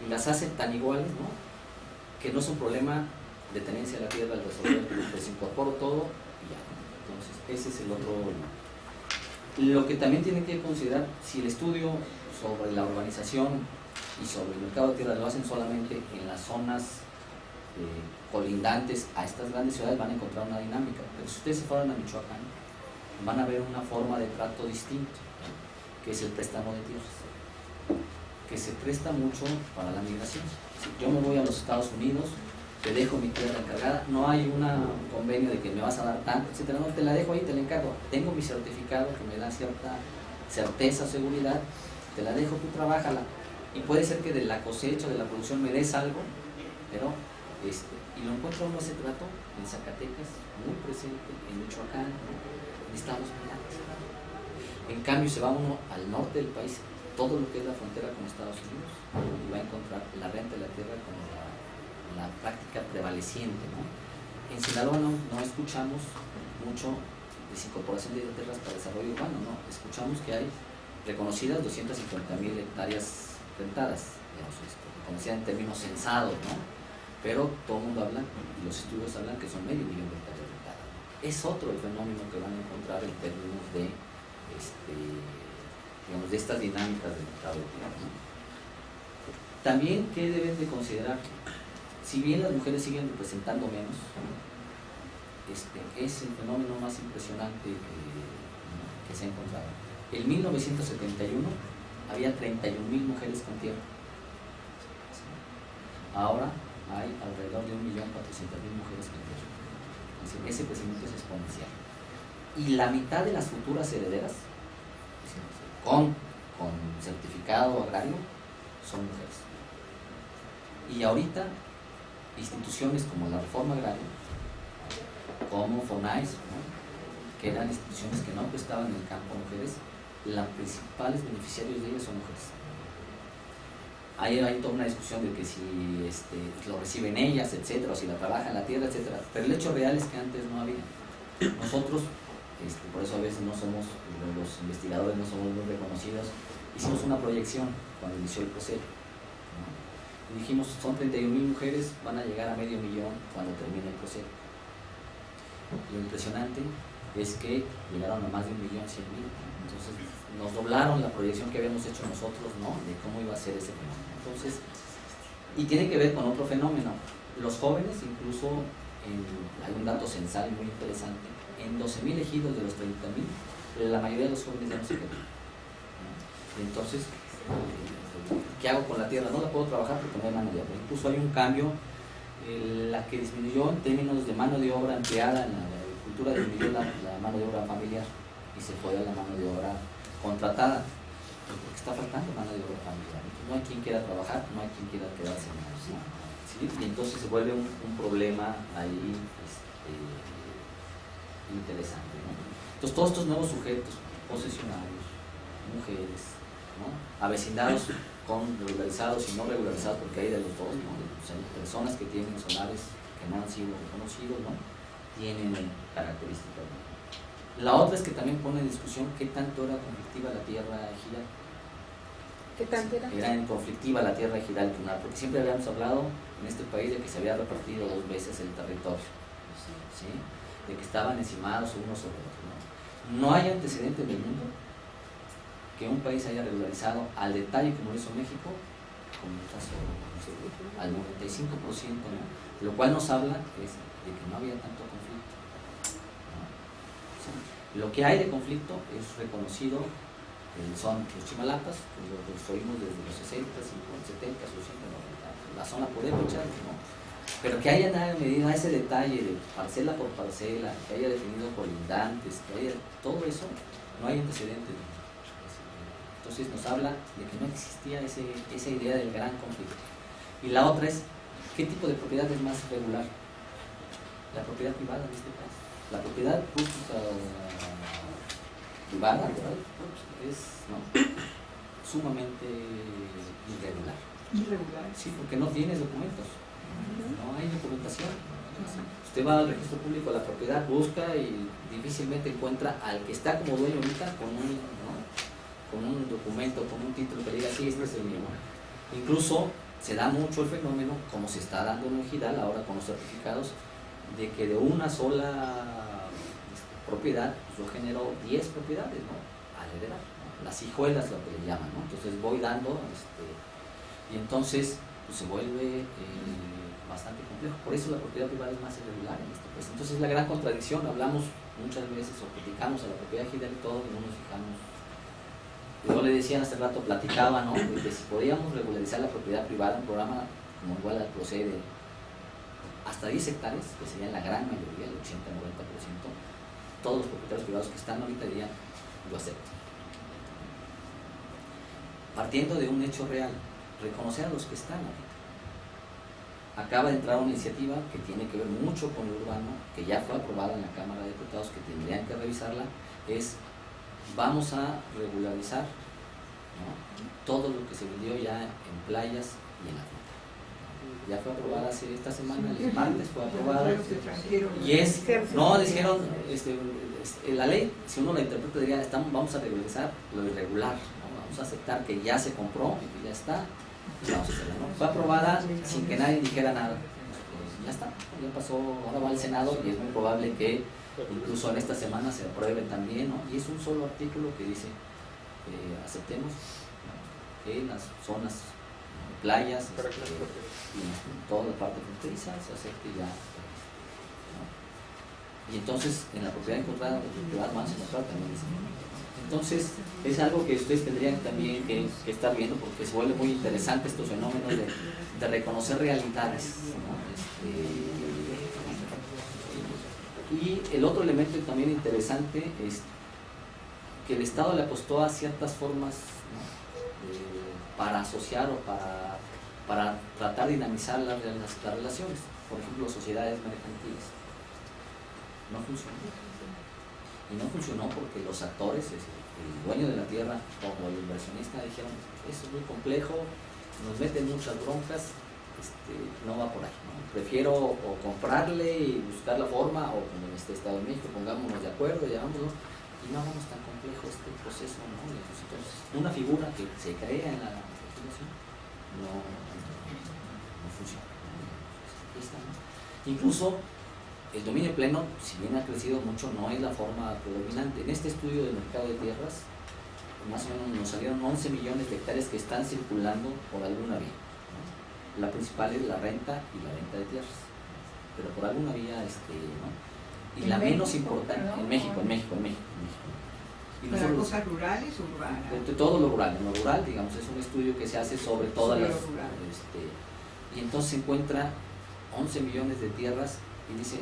y las hacen tan iguales, ¿no?, que no es un problema de tenencia de la tierra al resolver, pues incorporo todo y ya. Entonces ese es el otro. Lo que también tienen que considerar, si el estudio sobre la urbanización y sobre el mercado de tierra lo hacen solamente en las zonas colindantes a estas grandes ciudades, van a encontrar una dinámica. Pero si ustedes se fueran a Michoacán, van a ver una forma de trato distinto, que es el préstamo de tierras, que se presta mucho para la migración. Si yo me voy a los Estados Unidos, te dejo mi tierra encargada, no hay un convenio de que me vas a dar tanto, etcétera, no, te la dejo ahí, te la encargo, tengo mi certificado que me da cierta certeza, seguridad, te la dejo, tú trabájala, y puede ser que de la cosecha, de la producción me des algo, pero, y lo encuentro uno ese trato en Zacatecas, muy presente, en Michoacán, en estados menores. En cambio, se va uno al norte del país, todo lo que es la frontera con Estados Unidos, y va a encontrar la renta de la tierra como la práctica prevaleciente, ¿no? En Sinaloa no escuchamos mucho desincorporación de tierras para desarrollo urbano, no, escuchamos que hay reconocidas 250,000 hectáreas rentadas, digamos, reconocidas en términos censados, ¿no? Pero todo el mundo habla, y los estudios hablan que son 500,000 hectáreas rentadas. Es otro el fenómeno que van a encontrar en términos de, digamos, de estas dinámicas del mercado de tierra, ¿no? También, ¿qué deben de considerar? Si bien las mujeres siguen representando menos, es el fenómeno más impresionante que se ha encontrado. En 1971 había 31,000 mujeres con tierra. Ahora hay alrededor de 1,400,000 mujeres con tierra. Es decir, ese crecimiento es exponencial. Y la mitad de las futuras herederas, con certificado agrario, son mujeres. Y ahorita, instituciones como la Reforma Agraria, como FONAIS, ¿no?, que eran instituciones que no prestaban en el campo a mujeres, las principales beneficiarios de ellas son mujeres. Hay toda una discusión de que si lo reciben ellas, etcétera, o si la trabajan la tierra, etcétera, pero el hecho real es que antes no había. Nosotros, por eso a veces no somos, los investigadores no somos muy reconocidos, hicimos una proyección cuando inició el proceso, ¿no? Y dijimos, son 31,000 mujeres, van a llegar a 500,000 cuando termine el proceso. Lo impresionante es que llegaron a más de 1,100,000. Entonces nos doblaron la proyección que habíamos hecho nosotros, ¿no?, de cómo iba a ser ese fenómeno. Entonces, y tiene que ver con otro fenómeno. Los jóvenes, incluso hay un dato censal muy interesante, en 12,000 ejidos de los 30,000, la mayoría de los jóvenes ya no se quedan, ¿no? Y entonces, ¿qué hago con la tierra? No la puedo trabajar porque no hay mano de obra. Incluso hay un cambio, la que disminuyó en términos de mano de obra empleada en la agricultura, disminuyó la mano de obra familiar y se fue a la mano de obra contratada, porque está faltando mano de obra familiar. Entonces, no hay quien quiera trabajar, no hay quien quiera quedarse en la ¿sí? Y entonces se vuelve un problema ahí interesante, ¿no? Entonces todos estos nuevos sujetos, posesionarios, mujeres, ¿no?, avecindados con regularizados y no regularizados, porque hay de los dos, ¿no? O sea, personas que tienen solares que no han sido reconocidos, ¿no?, tienen características, ¿no? La otra es que también pone en discusión qué tanto era conflictiva la tierra ejidal. ¿Qué tanto era? Era conflictiva la tierra ejidal tunal, porque siempre habíamos hablado en este país de que se había repartido 2 veces el territorio, ¿sí?, de que estaban encimados unos sobre otros, ¿no? No hay antecedente en el mundo que un país haya regularizado al detalle como lo hizo México, como el caso, no sé, al 95%, ¿no? Lo cual nos habla de que no había tanto conflicto, ¿no? Sí. Lo que hay de conflicto es reconocido, son los chimalapas, que lo construimos desde los 60, 50, 70, 80, 90, la zona purépecha, ¿no? Pero que haya medido a ese detalle de parcela por parcela, que haya definido colindantes, que haya todo eso, no hay antecedentes. Entonces nos habla de que no existía esa idea del gran conflicto. Y la otra es, ¿qué tipo de propiedad es más regular? La propiedad privada en este caso. La propiedad pública privada, ¿verdad?, es, ¿no?, sumamente irregular. Irregular. Sí, porque no tienes documentos, no hay documentación. Usted va al registro público de la propiedad, busca y difícilmente encuentra al que está como dueño ahorita con un documento, con un título que diga, sí, este es el mío. Incluso se da mucho el fenómeno, como se está dando en Ejidal ahora con los certificados, de que de una sola propiedad, pues yo genero 10 propiedades, ¿no?, al heredar, ¿no?, las hijuelas, lo que le llaman, ¿no? Entonces voy dando, y entonces pues, se vuelve bastante complejo. Por eso la propiedad privada es más irregular en este país. Entonces es la gran contradicción, hablamos muchas veces o criticamos a la propiedad ejidal y todo, y no nos fijamos. Yo le decía hace rato, platicaba, ¿no?, de que si podíamos regularizar la propiedad privada, un programa como Iguala procede hasta 10 hectáreas, que serían la gran mayoría, el 80-90%, todos los propietarios privados que están ahorita dirían, lo acepto. Partiendo de un hecho real, reconocer a los que están ahorita. Acaba de entrar una iniciativa que tiene que ver mucho con lo urbano, que ya fue aprobada en la Cámara de Diputados, que tendrían que revisarla, es vamos a regularizar, ¿no?, todo lo que se vendió ya en playas y en la fruta. Ya fue aprobada hace esta semana, el martes fue aprobada, y es, no dijeron, la ley, si uno la interpreta diría, vamos a regularizar lo irregular, ¿no?, vamos a aceptar que ya se compró y que ya está, y vamos a hacerla, ¿no? Fue aprobada sin que nadie dijera nada, ya está, ya pasó, ahora va al Senado y es muy probable que incluso en esta semana se apruebe también, ¿no? Y es un solo artículo que dice aceptemos, ¿no?, que en las zonas, playas, y en toda la parte fronteriza se acepte ya, ¿no? Y entonces en la propiedad encontrada, más también dice. Entonces es algo que ustedes tendrían también que estar viendo, porque se vuelve muy interesante estos fenómenos de reconocer realidades, ¿no? Y el otro elemento también interesante es que el Estado le apostó a ciertas formas, ¿no?, para asociar o para tratar de dinamizar las relaciones. Por ejemplo, sociedades mercantiles. No funcionó. Y no funcionó porque los actores, el dueño de la tierra como el inversionista, dijeron, esto es muy complejo, nos meten muchas broncas, no va por ahí, ¿no? Prefiero o comprarle y buscar la forma, o como en este Estado de México, pongámonos de acuerdo, llamámoslo, y no hagamos tan complejo este proceso, ¿no? Entonces, una figura que se crea en la legislación no funciona. Ahí está, ¿no? Incluso el dominio pleno, si bien ha crecido mucho, no es la forma predominante. En este estudio del mercado de tierras, más o menos nos salieron 11 millones de hectáreas que están circulando por alguna vía. La principal es la renta y la venta de tierras, pero por alguna vía, ¿no? Y la menos importante, en México. Y ¿Para cosas rurales o urbanas? De todo lo rural. En lo rural, digamos, es un estudio que se hace sobre todas las... y entonces se encuentra 11 millones de tierras y dice,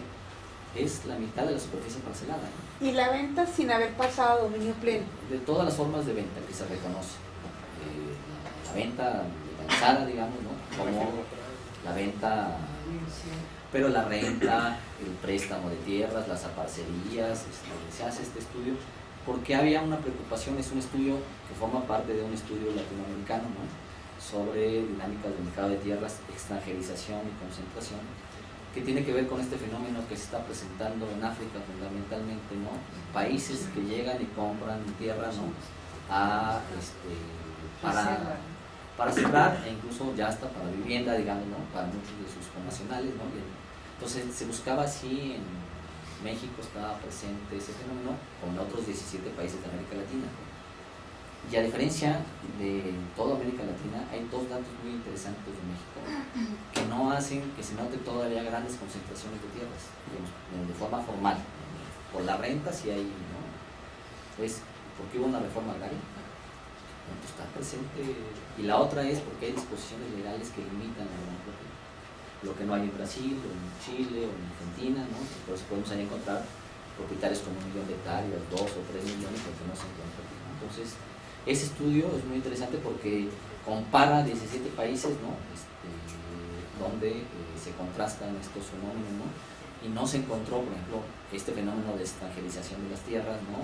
es la mitad de la superficie parcelada, ¿no? Y la venta sin haber pasado a dominio pleno. De todas las formas de venta que se reconoce. La venta legalizada, digamos, ¿no?, como la venta, pero la renta, el préstamo de tierras, las aparcerías, se hace este estudio porque había una preocupación. Es un estudio que forma parte de un estudio latinoamericano, ¿no?, sobre dinámicas del mercado de tierras, extranjerización y concentración, que tiene que ver con este fenómeno que se está presentando en África fundamentalmente, ¿no?, países que llegan y compran tierra, ¿no?, para sembrar, e incluso ya hasta para vivienda, digamos, ¿no?, para muchos de sus connacionales, ¿no? Entonces se buscaba así. En México estaba presente ese fenómeno, como en otros 17 países de América Latina. Y a diferencia de toda América Latina, hay dos datos muy interesantes de México que no hacen que se note todavía grandes concentraciones de tierras, digamos, de forma formal. Por la renta sí hay, ¿no? Es porque hubo una reforma agraria, entonces está presente. Y la otra es porque hay disposiciones legales que limitan la gran propiedad, lo que no hay en Brasil, o en Chile, o en Argentina, ¿no? Por eso podemos ahí encontrar propietarios con 1 millón de hectáreas, 2 o 3 millones, porque no se encuentran, ¿no? Entonces, ese estudio es muy interesante porque compara 17 países, ¿no?, donde se contrastan estos fenómenos, ¿no? Y no se encontró, por ejemplo, este fenómeno de extranjerización de las tierras, ¿no?,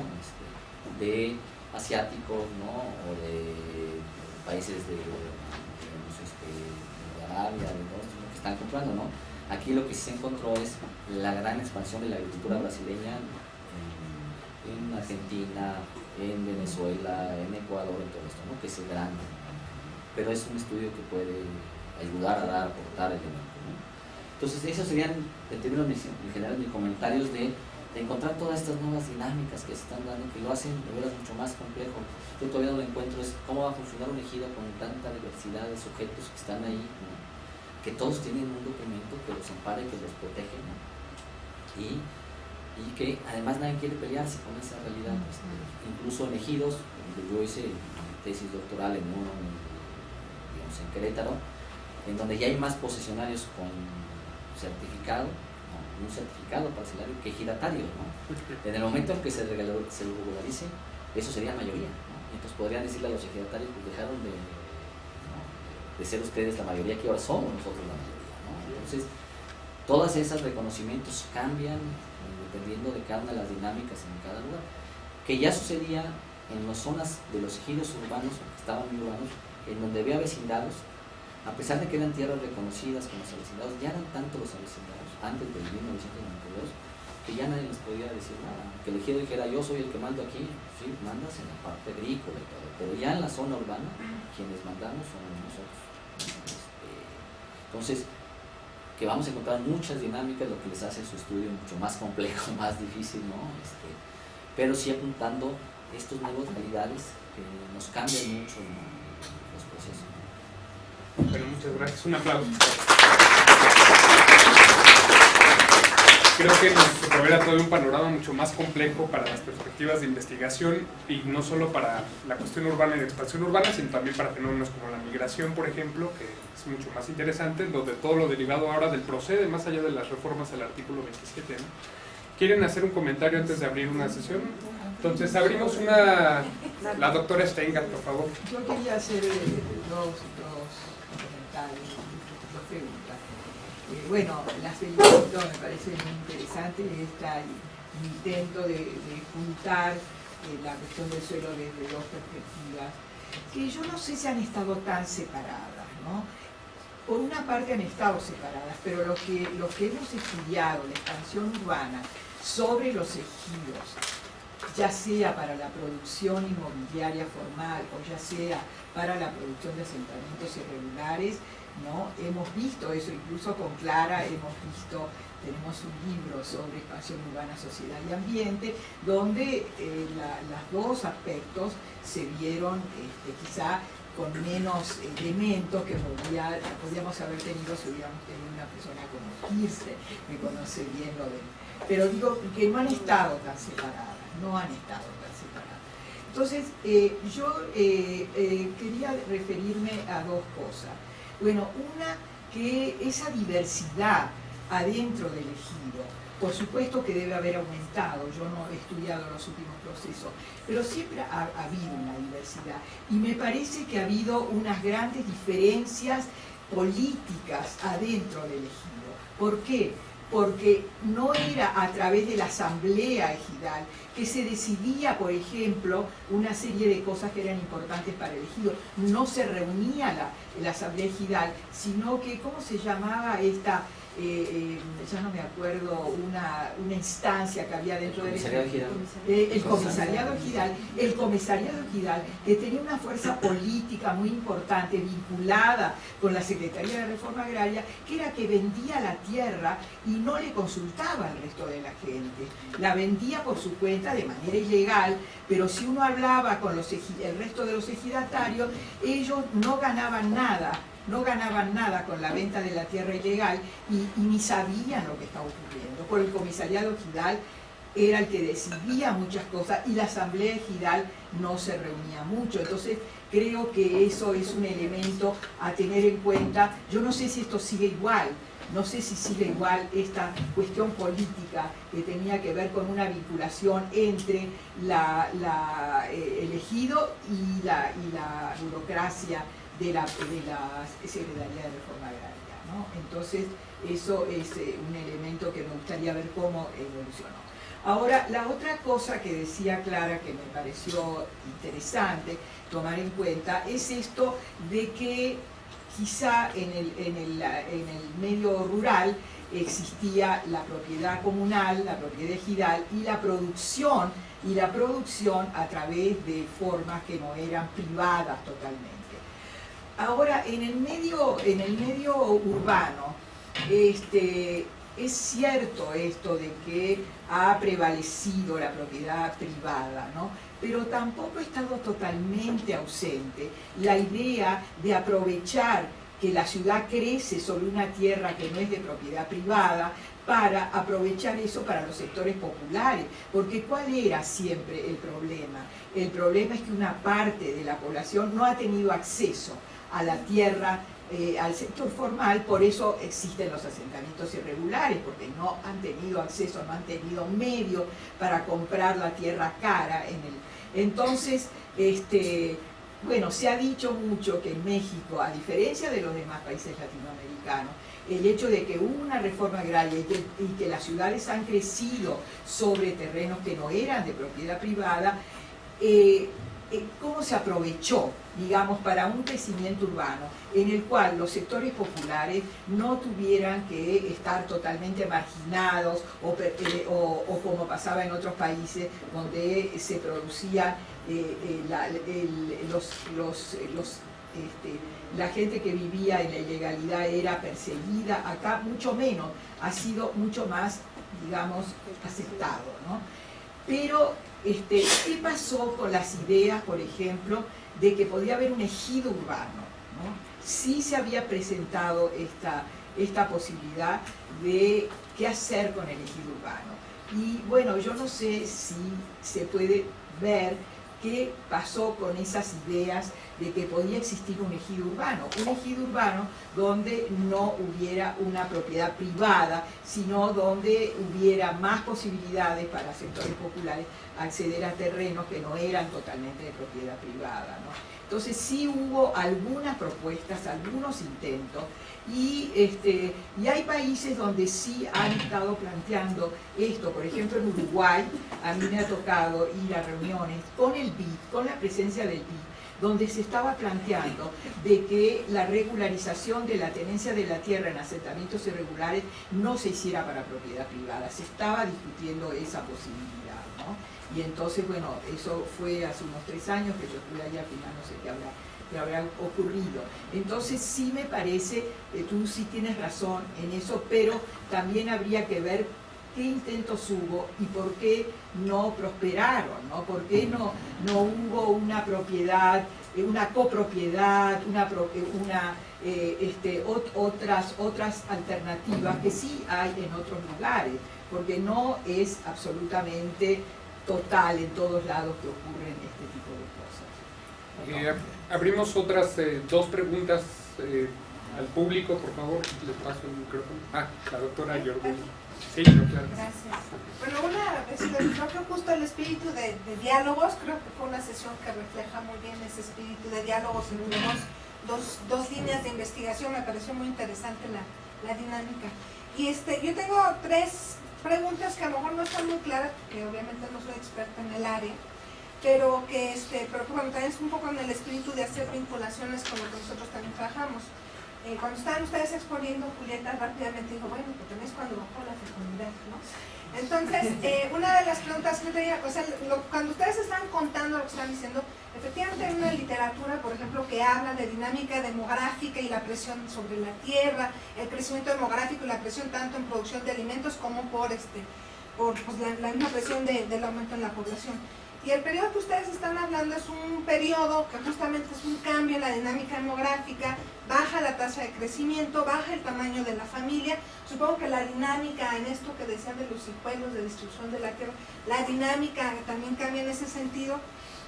de asiáticos, ¿no?, o de países de Arabia, de todos los que están comprando, ¿no? Aquí lo que sí se encontró es la gran expansión de la agricultura brasileña en Argentina, en Venezuela, en Ecuador, en todo esto, ¿no?, que es grande. Pero es un estudio que puede ayudar a aportar elementos, ¿no? Entonces, esos serían, en términos generales, mis comentarios de encontrar todas estas nuevas dinámicas que se están dando, que lo hacen de veras mucho más complejo. Yo todavía no lo encuentro, es cómo va a funcionar un ejido con tanta diversidad de sujetos que están ahí, ¿no?, que todos tienen un documento que los ampara y que los protege, ¿no?, y que además nadie quiere pelearse con esa realidad. Incluso en ejidos, yo hice tesis doctoral en uno, digamos, en Querétaro, en donde ya hay más posesionarios con certificado, ¿no? Un certificado parcelario que ejidatarios, ¿no? En el momento en que se regularice, eso sería mayoría, ¿no? Entonces podrían decirle a los ejidatarios, pues dejaron de ser ustedes la mayoría, que ahora somos nosotros la mayoría, ¿no? Entonces, todas esas reconocimientos cambian dependiendo de cada una de las dinámicas en cada lugar, que ya sucedía en las zonas de los ejidos urbanos, que estaban muy urbanos, en donde había vecindados, a pesar de que eran tierras reconocidas como los avecindados, ya eran tanto los avecindados antes del 1992 que ya nadie les podía decir nada. Que el ejido dijera, yo soy el que mando aquí, sí, mandas en la parte agrícola y todo, pero ya en la zona urbana quienes mandamos son nosotros. Entonces, que vamos a encontrar muchas dinámicas, lo que les hace su estudio mucho más complejo, más difícil, ¿no? Pero sí apuntando estos nuevos realidades que nos cambian mucho, ¿no? Los procesos. Bueno, muchas gracias. Un aplauso. Creo que nos revela todo un panorama mucho más complejo para las perspectivas de investigación, y no solo para la cuestión urbana y de expansión urbana, sino también para fenómenos como la migración, por ejemplo, que es mucho más interesante, todo lo derivado ahora del procede, más allá de las reformas al artículo 27, ¿no? ¿Quieren hacer un comentario antes de abrir una sesión? Entonces abrimos una... La doctora Steingart, por favor. Yo quería hacer dos comentarios, dos preguntas. Bueno, las felicito, me parece muy interesante este intento de juntar la cuestión del suelo desde dos perspectivas, que yo no sé si han estado tan separadas, ¿no? Por una parte han estado separadas, pero los que hemos estudiado la expansión urbana sobre los ejidos, ya sea para la producción inmobiliaria formal o ya sea para la producción de asentamientos irregulares, ¿no? Hemos visto eso, incluso con Clara tenemos un libro sobre expansión urbana, sociedad y ambiente, donde los dos aspectos se vieron quizá con menos elementos que podríamos haber tenido si hubiéramos tenido una persona como Kirsten, que conoce bien lo de... Pero digo que no han estado tan separadas, Entonces, yo quería referirme a dos cosas. Bueno, una, que esa diversidad adentro del ejido, por supuesto que debe haber aumentado, yo no he estudiado los últimos procesos, pero siempre ha habido una diversidad, y me parece que ha habido unas grandes diferencias políticas adentro del ejido. ¿Por qué? Porque no era a través de la asamblea ejidal que se decidía, por ejemplo, una serie de cosas que eran importantes para el ejido. No se reunía la asamblea ejidal, sino que, ¿cómo se llamaba esta? Ya no me acuerdo, una instancia que había dentro del el comisariado ejidal. El comisariado ejidal, que tenía una fuerza política muy importante vinculada con la Secretaría de Reforma Agraria, que era que vendía la tierra y no le consultaba al resto de la gente, la vendía por su cuenta de manera ilegal, pero si uno hablaba con el resto de los ejidatarios, ellos no ganaban nada con la venta de la tierra ilegal, y ni sabían lo que estaba ocurriendo. Por el comisariado ejidal era el que decidía muchas cosas, y la asamblea ejidal no se reunía mucho. Entonces creo que eso es un elemento a tener en cuenta. Yo no sé si esto sigue igual, no sé si sigue igual esta cuestión política que tenía que ver con una vinculación entre el ejido y la burocracia de la Secretaría de Reforma Agraria, ¿no? Entonces, eso es un elemento que me gustaría ver cómo evolucionó. Ahora, la otra cosa que decía Clara, que me pareció interesante tomar en cuenta, es esto de que quizá en el medio rural existía la propiedad comunal, la propiedad ejidal y la producción a través de formas que no eran privadas totalmente. Ahora, en el medio urbano, es cierto esto de que ha prevalecido la propiedad privada, ¿no? Pero tampoco ha estado totalmente ausente la idea de aprovechar que la ciudad crece sobre una tierra que no es de propiedad privada, para aprovechar eso para los sectores populares. Porque ¿cuál era siempre el problema? El problema es que una parte de la población no ha tenido acceso a la tierra al sector formal, por eso existen los asentamientos irregulares, porque no han tenido acceso, no han tenido medio para comprar la tierra cara. Entonces, bueno, se ha dicho mucho que en México, a diferencia de los demás países latinoamericanos, el hecho de que hubo una reforma agraria y que las ciudades han crecido sobre terrenos que no eran de propiedad privada, cómo se aprovechó, digamos, para un crecimiento urbano en el cual los sectores populares no tuvieran que estar totalmente marginados o como pasaba en otros países donde se producía la gente que vivía en la ilegalidad era perseguida. Acá mucho menos, ha sido mucho más, digamos, aceptado, ¿no? Pero ¿qué pasó con las ideas, por ejemplo, de que podía haber un ejido urbano, ¿no? Sí se había presentado esta posibilidad de qué hacer con el ejido urbano. Y bueno, yo no sé si se puede ver qué pasó con esas ideas de que podía existir un ejido urbano donde no hubiera una propiedad privada, sino donde hubiera más posibilidades para sectores populares acceder a terrenos que no eran totalmente de propiedad privada, ¿no? Entonces sí hubo algunas propuestas, algunos intentos, y hay países donde sí han estado planteando esto. Por ejemplo, en Uruguay a mí me ha tocado ir a reuniones con el BID, con la presencia del BID, donde se estaba planteando de que la regularización de la tenencia de la tierra en asentamientos irregulares no se hiciera para propiedad privada. Se estaba discutiendo esa posibilidad, ¿no? Y entonces, bueno, eso fue hace unos 3 años que yo estuve allá, al final no sé qué habrá ocurrido. Entonces sí me parece, tú sí tienes razón en eso, pero también habría que ver qué intentos hubo y por qué no prosperaron, ¿no? ¿Por qué no hubo una propiedad, una copropiedad, otras alternativas que sí hay en otros lugares? Porque no es absolutamente total en todos lados que ocurren este tipo de cosas. Abrimos otras 2 preguntas al público, por favor, les paso el micrófono. La doctora Jordi. Sí, no, claro. Gracias. Bueno, creo que justo el espíritu de diálogos, creo que fue una sesión que refleja muy bien ese espíritu de diálogos en dos líneas de investigación. Me pareció muy interesante la dinámica. Y yo tengo 3 preguntas que a lo mejor no están muy claras, porque obviamente no soy experta en el área, pero que bueno, también es un poco en el espíritu de hacer vinculaciones con lo que nosotros también trabajamos. Cuando estaban ustedes exponiendo, Julieta rápidamente dijo, bueno, porque también es cuando bajó la fecundidad, ¿no? Entonces, una de las preguntas que tenía, o sea, cuando ustedes están contando lo que están diciendo, efectivamente hay una literatura, por ejemplo, que habla de dinámica demográfica y la presión sobre la tierra, el crecimiento demográfico y la presión tanto en producción de alimentos como por la misma presión del aumento en la población. Y el periodo que ustedes están hablando es un periodo que justamente es un cambio en la dinámica demográfica, baja la tasa de crecimiento, baja el tamaño de la familia. Supongo que la dinámica en esto que decían de los hijuelos, de distribución de la tierra, la dinámica también cambia en ese sentido.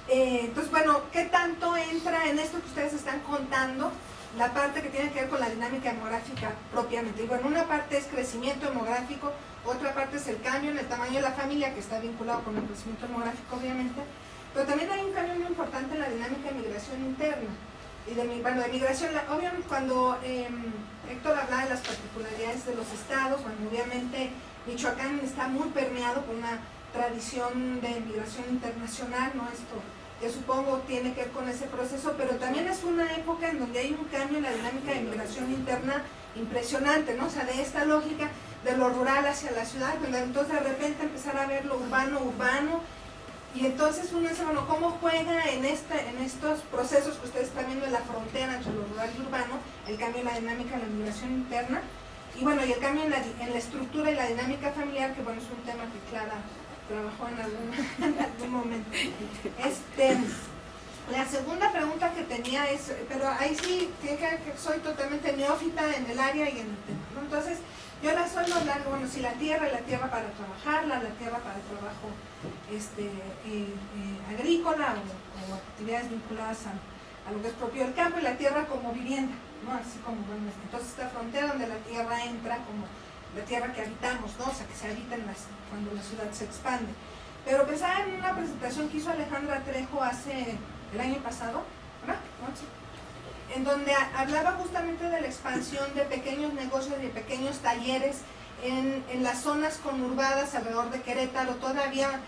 Entonces, bueno, ¿qué tanto entra en esto que ustedes están contando? La parte que tiene que ver con la dinámica demográfica propiamente. Y bueno, una parte es crecimiento demográfico, otra parte es el cambio en el tamaño de la familia, que está vinculado con el crecimiento demográfico, obviamente, pero también hay un cambio muy importante en la dinámica de migración interna. Y de migración, obviamente cuando Héctor hablaba de las particularidades de los estados, bueno, obviamente Michoacán está muy permeado por una tradición de migración internacional, ¿no? Esto que supongo tiene que ver con ese proceso, pero también es una época en donde hay un cambio en la dinámica de migración interna impresionante, ¿no? O sea, de esta lógica de lo rural hacia la ciudad, entonces de repente empezar a ver lo urbano, y entonces uno dice, bueno, ¿cómo juega en estos procesos que ustedes están viendo en la frontera entre lo rural y urbano, el cambio en la dinámica de la migración interna, y bueno, y el cambio en la estructura y la dinámica familiar, que bueno, es un tema que Clara trabajó en algún momento. La segunda pregunta que tenía es, pero ahí sí tiene que ver que soy totalmente neófita en el área y en el tema, ¿no? Entonces, yo la suelo hablar, bueno, si la tierra para trabajarla, la tierra para trabajo agrícola o actividades vinculadas a lo que es propio del campo y la tierra como vivienda, ¿no? Así como, bueno, entonces esta frontera donde la tierra entra como la tierra que habitamos, ¿no? O sea, que se habita cuando la ciudad se expande. Pero pensaba en una presentación que hizo Alejandra Trejo el año pasado, ¿verdad? Sí. En donde hablaba justamente de la expansión de pequeños negocios y de pequeños talleres en las zonas conurbadas alrededor de Querétaro, todavía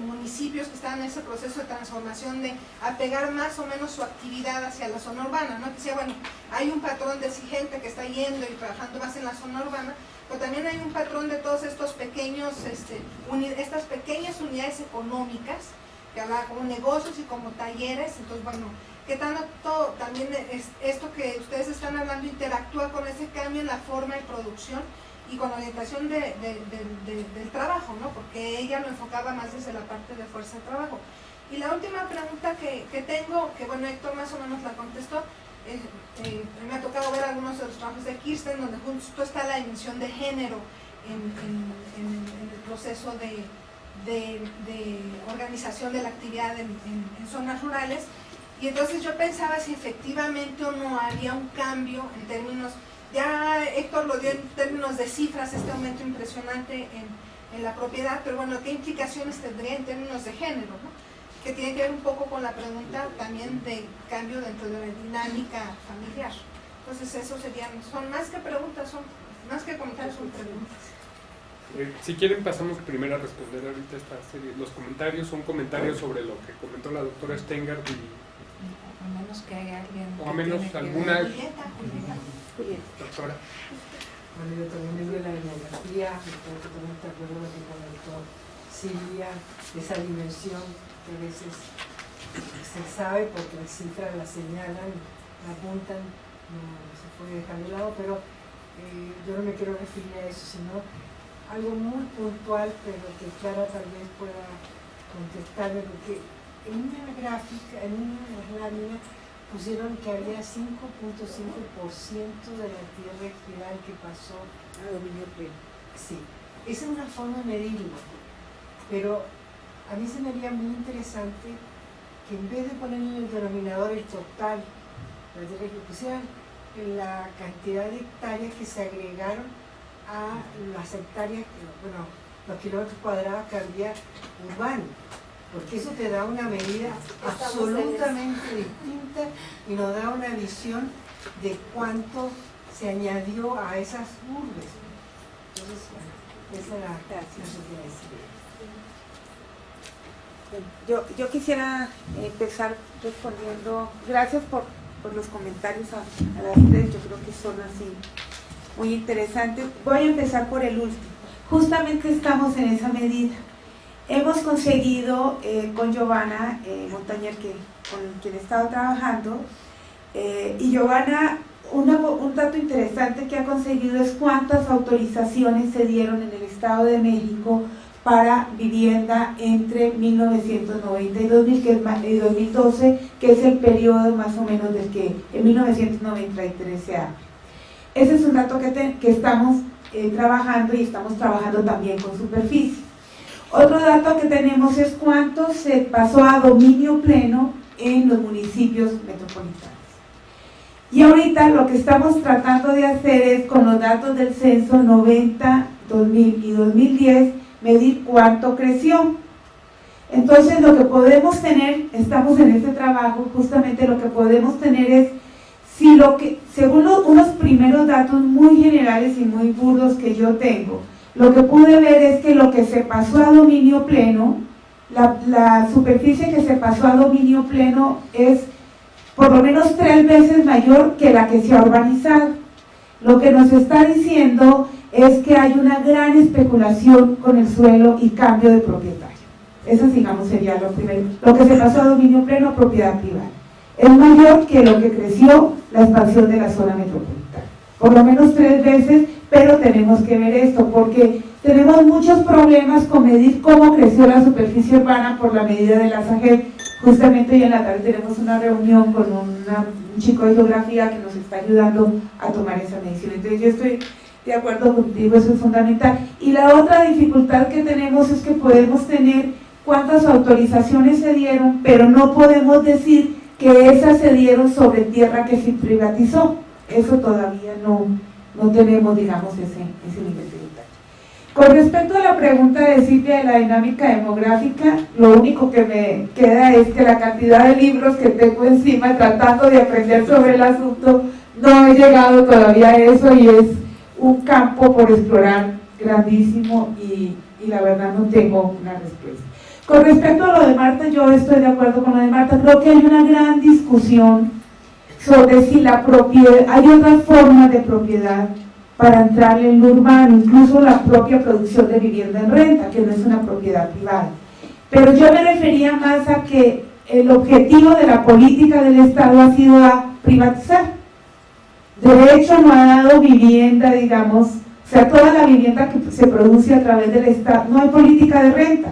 municipios que están en ese proceso de transformación de apegar más o menos su actividad hacia la zona urbana, ¿no? Que decía, bueno, hay un patrón de gente que está yendo y trabajando más en la zona urbana, pero también hay un patrón de todos estos pequeños, estas pequeñas unidades económicas, que hablaba como negocios y como talleres. Entonces, bueno, ¿qué tanto también esto que ustedes están hablando interactúa con ese cambio en la forma de producción y con la orientación del trabajo, ¿no? Porque ella lo enfocaba más desde la parte de fuerza de trabajo. Y la última pregunta que tengo, que bueno, Héctor más o menos la contestó, me ha tocado ver algunos de los trabajos de Kirsten, donde justo está la dimensión de género en el proceso de organización de la actividad en zonas rurales. Y entonces yo pensaba si efectivamente o no había un cambio en términos, ya Héctor lo dio en términos de cifras, este aumento impresionante en la propiedad, pero bueno, ¿qué implicaciones tendría en términos de género, ¿no? Que tiene que ver un poco con la pregunta también de cambio dentro de la dinámica familiar. Entonces eso son más que preguntas, son más que comentarios, son preguntas. Si quieren pasamos primero a responder ahorita esta serie. Los comentarios son comentarios sobre lo que comentó la doctora Stengard A menos que haya alguien. O a menos alguna. Doctora. Bueno, yo también vengo de la demografía, estoy totalmente de acuerdo con lo que comentó Silvia, esa dimensión que a veces se sabe porque las cifras las señalan, la apuntan, no se puede dejar de lado, pero yo no me quiero referir a eso, sino algo muy puntual, pero que Clara tal vez pueda contestarme, porque en una gráfica, en una lámina, pusieron que había 5.5% de la tierra ejidal que pasó a dominio pleno. Sí, esa es una forma de medirlo, pero a mí se me haría muy interesante que en vez de poner en el denominador el total, que pusieran la cantidad de hectáreas que se agregaron a las hectáreas, bueno, los kilómetros cuadrados que había urbanos, porque eso te da una medida absolutamente distinta y nos da una visión de cuánto se añadió a esas urbes. Entonces, bueno, esa era la sugerencia. Yo quisiera empezar respondiendo, gracias por los comentarios a las tres, yo creo que son así muy interesantes. Voy a empezar por el último. Justamente estamos en esa medida. Hemos conseguido con Giovanna Montañer, con quien he estado trabajando, y Giovanna, un dato interesante que ha conseguido es cuántas autorizaciones se dieron en el Estado de México para vivienda entre 1990 y 2012, que es el periodo más o menos del que en 1993 se habla. Ese es un dato que estamos trabajando, y estamos trabajando también con superficie. Otro dato que tenemos es cuánto se pasó a dominio pleno en los municipios metropolitanos. Y ahorita lo que estamos tratando de hacer es, con los datos del censo 90, 2000 y 2010, medir cuánto creció. Entonces lo que podemos tener, estamos en este trabajo, justamente lo que podemos tener es, si lo que, según unos primeros datos muy generales y muy burdos que yo tengo, lo que pude ver es que lo que se pasó a dominio pleno, la superficie que se pasó a dominio pleno es por lo menos 3 veces mayor que la que se ha urbanizado. Lo que nos está diciendo es que hay una gran especulación con el suelo y cambio de propietario. Eso, digamos, sería lo primero. Lo que se pasó a dominio pleno, propiedad privada, es mayor que lo que creció la expansión de la zona metropolitana. Por lo menos 3 veces, pero tenemos que ver esto, porque tenemos muchos problemas con medir cómo creció la superficie urbana por la medida de la SAGEP. Justamente hoy en la tarde tenemos una reunión con un chico de geografía que nos está ayudando a tomar esa medición. Entonces yo estoy de acuerdo contigo, eso es fundamental. Y la otra dificultad que tenemos es que podemos tener cuántas autorizaciones se dieron, pero no podemos decir que esas se dieron sobre tierra que se privatizó. Eso todavía no tenemos, digamos, ese nivel de detalle. Con respecto a la pregunta de Silvia de la dinámica demográfica, lo único que me queda es que la cantidad de libros que tengo encima tratando de aprender sobre el asunto, no he llegado todavía a eso y es un campo por explorar grandísimo y la verdad no tengo una respuesta. Con respecto a lo de Marta, yo estoy de acuerdo con lo de Marta, creo que hay una gran discusión sobre si la propiedad, hay otras formas de propiedad para entrarle en lo urbano, incluso la propia producción de vivienda en renta, que no es una propiedad privada. Pero yo me refería más a que el objetivo de la política del Estado ha sido a privatizar. De hecho, no ha dado vivienda, digamos, o sea, toda la vivienda que se produce a través del Estado, no hay política de renta,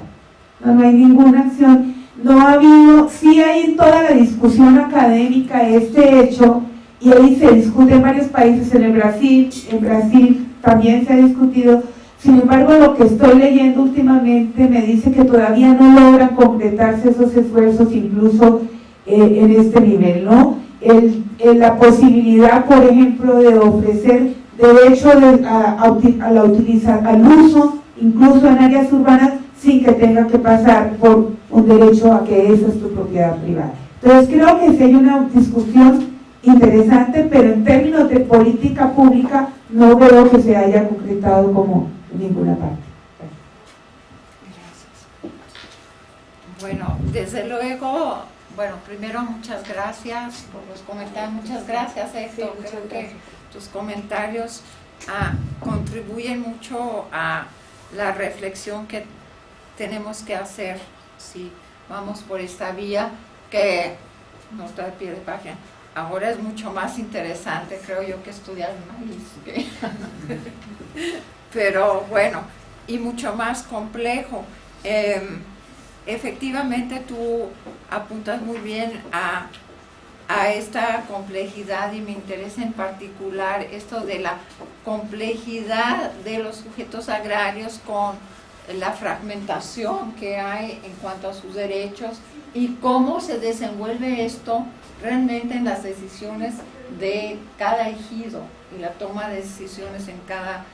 no hay ninguna acción, no ha habido, sí hay toda la discusión académica este hecho, y ahí se discute en varios países, en Brasil también se ha discutido. Sin embargo, lo que estoy leyendo últimamente me dice que todavía no logran concretarse esos esfuerzos, incluso en este nivel, ¿no? La posibilidad, por ejemplo, de ofrecer derecho al uso, incluso en áreas urbanas, sin que tenga que pasar por un derecho a que esa es tu propiedad privada. Entonces creo que sí hay una discusión interesante, pero en términos de política pública no veo que se haya concretado como en ninguna parte. Gracias. Bueno, desde luego, primero muchas gracias por los comentarios, muchas gracias Héctor, Sí, creo gracias. que tus comentarios contribuyen mucho a la reflexión que tenemos que hacer si vamos por esta vía que no está de pie de página. Ahora es mucho más interesante, creo yo, que estudiar maíz. Pero bueno, y mucho más complejo. Efectivamente, tú apuntas muy bien a esta complejidad y me interesa en particular esto de la complejidad de los sujetos agrarios con la fragmentación que hay en cuanto a sus derechos y cómo se desenvuelve esto realmente en las decisiones de cada ejido y la toma de decisiones en cada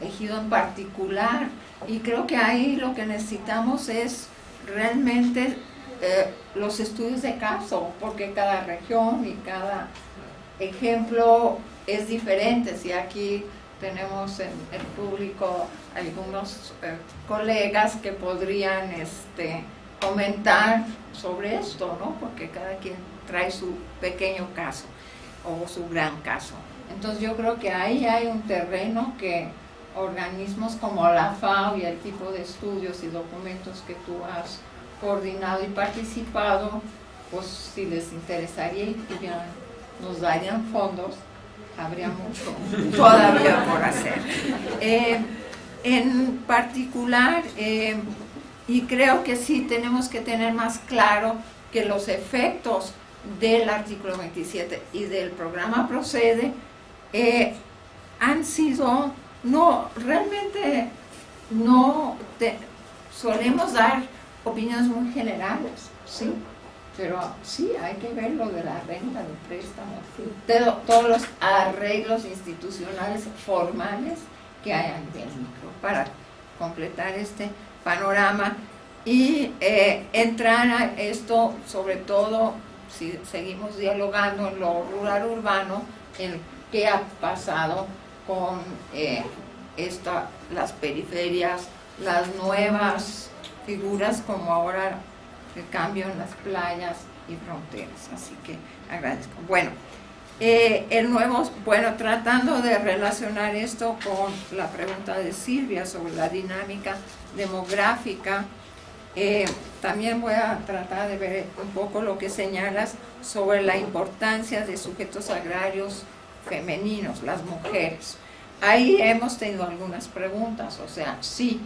ejido en particular. Y creo que ahí lo que necesitamos es realmente los estudios de caso, porque cada región y cada ejemplo es diferente. Si aquí tenemos en el público algunos colegas que podrían comentar sobre esto, ¿no? Porque cada quien trae su pequeño caso o su gran caso. Entonces yo creo que ahí hay un terreno que organismos como la FAO y el tipo de estudios y documentos que tú has coordinado y participado, pues si les interesaría y nos darían fondos, habría mucho todavía por hacer. En particular, y creo que sí tenemos que tener más claro que los efectos del artículo 27 y del programa Procede han sido, realmente no solemos dar opiniones muy generales, ¿sí? Pero sí, hay que ver lo de la renta, de préstamo, todos los arreglos institucionales formales que hay a nivel micro para completar este panorama y entrar a esto, sobre todo si seguimos dialogando en lo rural urbano, en qué ha pasado con las periferias, las nuevas figuras como ahora el cambio en las playas y fronteras, así que agradezco. Bueno, tratando de relacionar esto con la pregunta de Silvia sobre la dinámica demográfica, también voy a tratar de ver un poco lo que señalas sobre la importancia de sujetos agrarios femeninos, las mujeres. Ahí hemos tenido algunas preguntas, o sea, sí,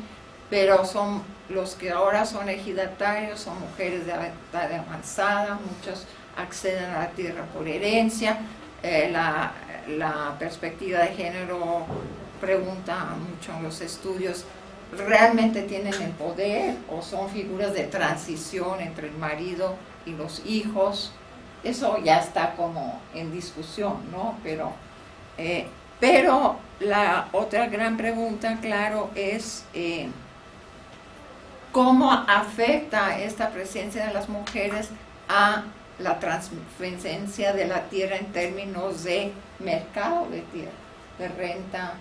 pero son los que ahora son ejidatarios, son mujeres de edad avanzada, muchos acceden a la tierra por herencia, la perspectiva de género pregunta mucho en los estudios, ¿realmente tienen el poder o son figuras de transición entre el marido y los hijos? eso ya está como en discusión, ¿no? Pero la otra gran pregunta, claro, es cómo afecta esta presencia de las mujeres a la transferencia de la tierra en términos de mercado de tierra, de renta,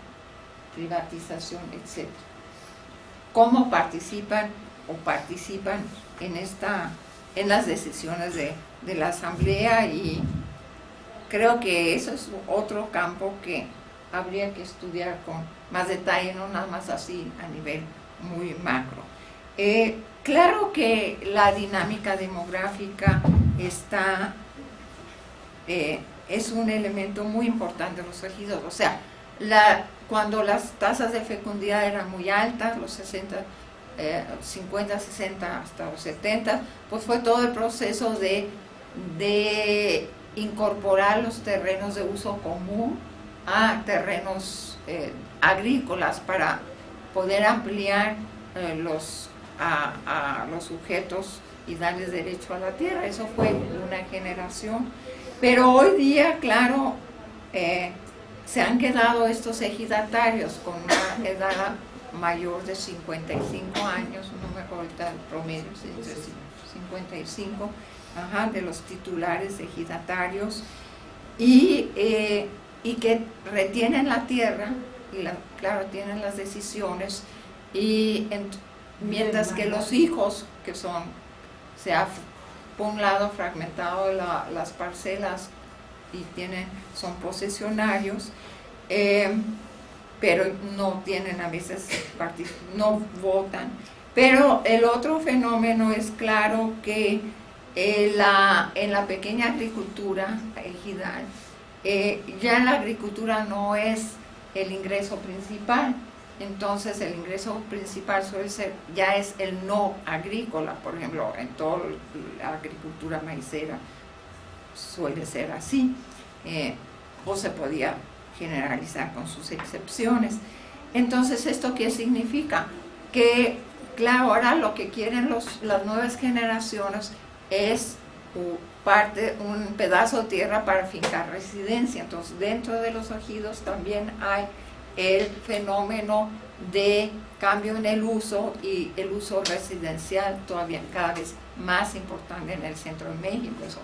privatización, etc. ¿Cómo participan en las decisiones de la Asamblea? Y creo que eso es otro campo que habría que estudiar con más detalle, no nada más así a nivel muy macro. Claro que la dinámica demográfica es un elemento muy importante de los ejidos. O sea, cuando las tasas de fecundidad eran muy altas, los 50, 60 hasta los 70, pues fue todo el proceso de incorporar los terrenos de uso común a terrenos agrícolas para poder ampliar a los sujetos y darles derecho a la tierra. Eso fue una generación. Pero hoy día, claro, se han quedado estos ejidatarios con una edad mayor de 55 años, no me acuerdo ahorita el promedio, 55, de los titulares ejidatarios, y que retienen la tierra, y claro, tienen las decisiones, y mientras que los hijos, que se ha por un lado fragmentado las parcelas y son posesionarios, pero no tienen a veces, no votan. Pero el otro fenómeno es claro que en la pequeña agricultura ejidal, ya la agricultura no es el ingreso principal. Entonces el ingreso principal ya es el no agrícola. Por ejemplo, en toda la agricultura maicera suele ser así, o se podía generalizar con sus excepciones. Entonces, ¿esto qué significa? Que, claro, ahora lo que quieren las nuevas generaciones es un pedazo de tierra para fincar residencia. Entonces, dentro de los ejidos también hay el fenómeno de cambio en el uso, y el uso residencial todavía cada vez más importante en el centro de México. Eso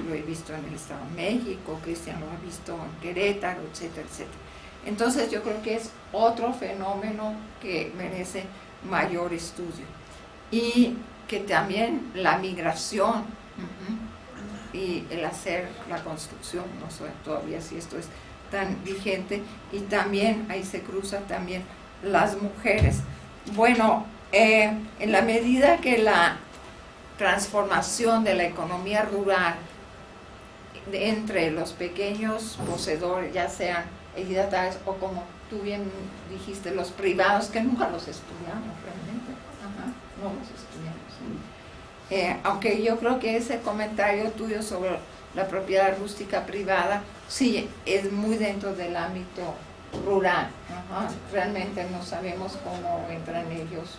lo he visto en el Estado de México, Cristian lo ha visto en Querétaro, etcétera, etcétera. Entonces yo creo que es otro fenómeno que merece mayor estudio, y que también la migración y el hacer la construcción, no sé todavía si esto es tan vigente, y también ahí se cruza también las mujeres. Bueno, en la medida que la transformación de la economía rural entre los pequeños poseedores, ya sean ejidatarios o, como tú bien dijiste, los privados, que nunca los estudiamos realmente, no los estudiamos. Aunque yo creo que ese comentario tuyo sobre la propiedad rústica privada, sí, es muy dentro del ámbito rural. Realmente no sabemos cómo entran ellos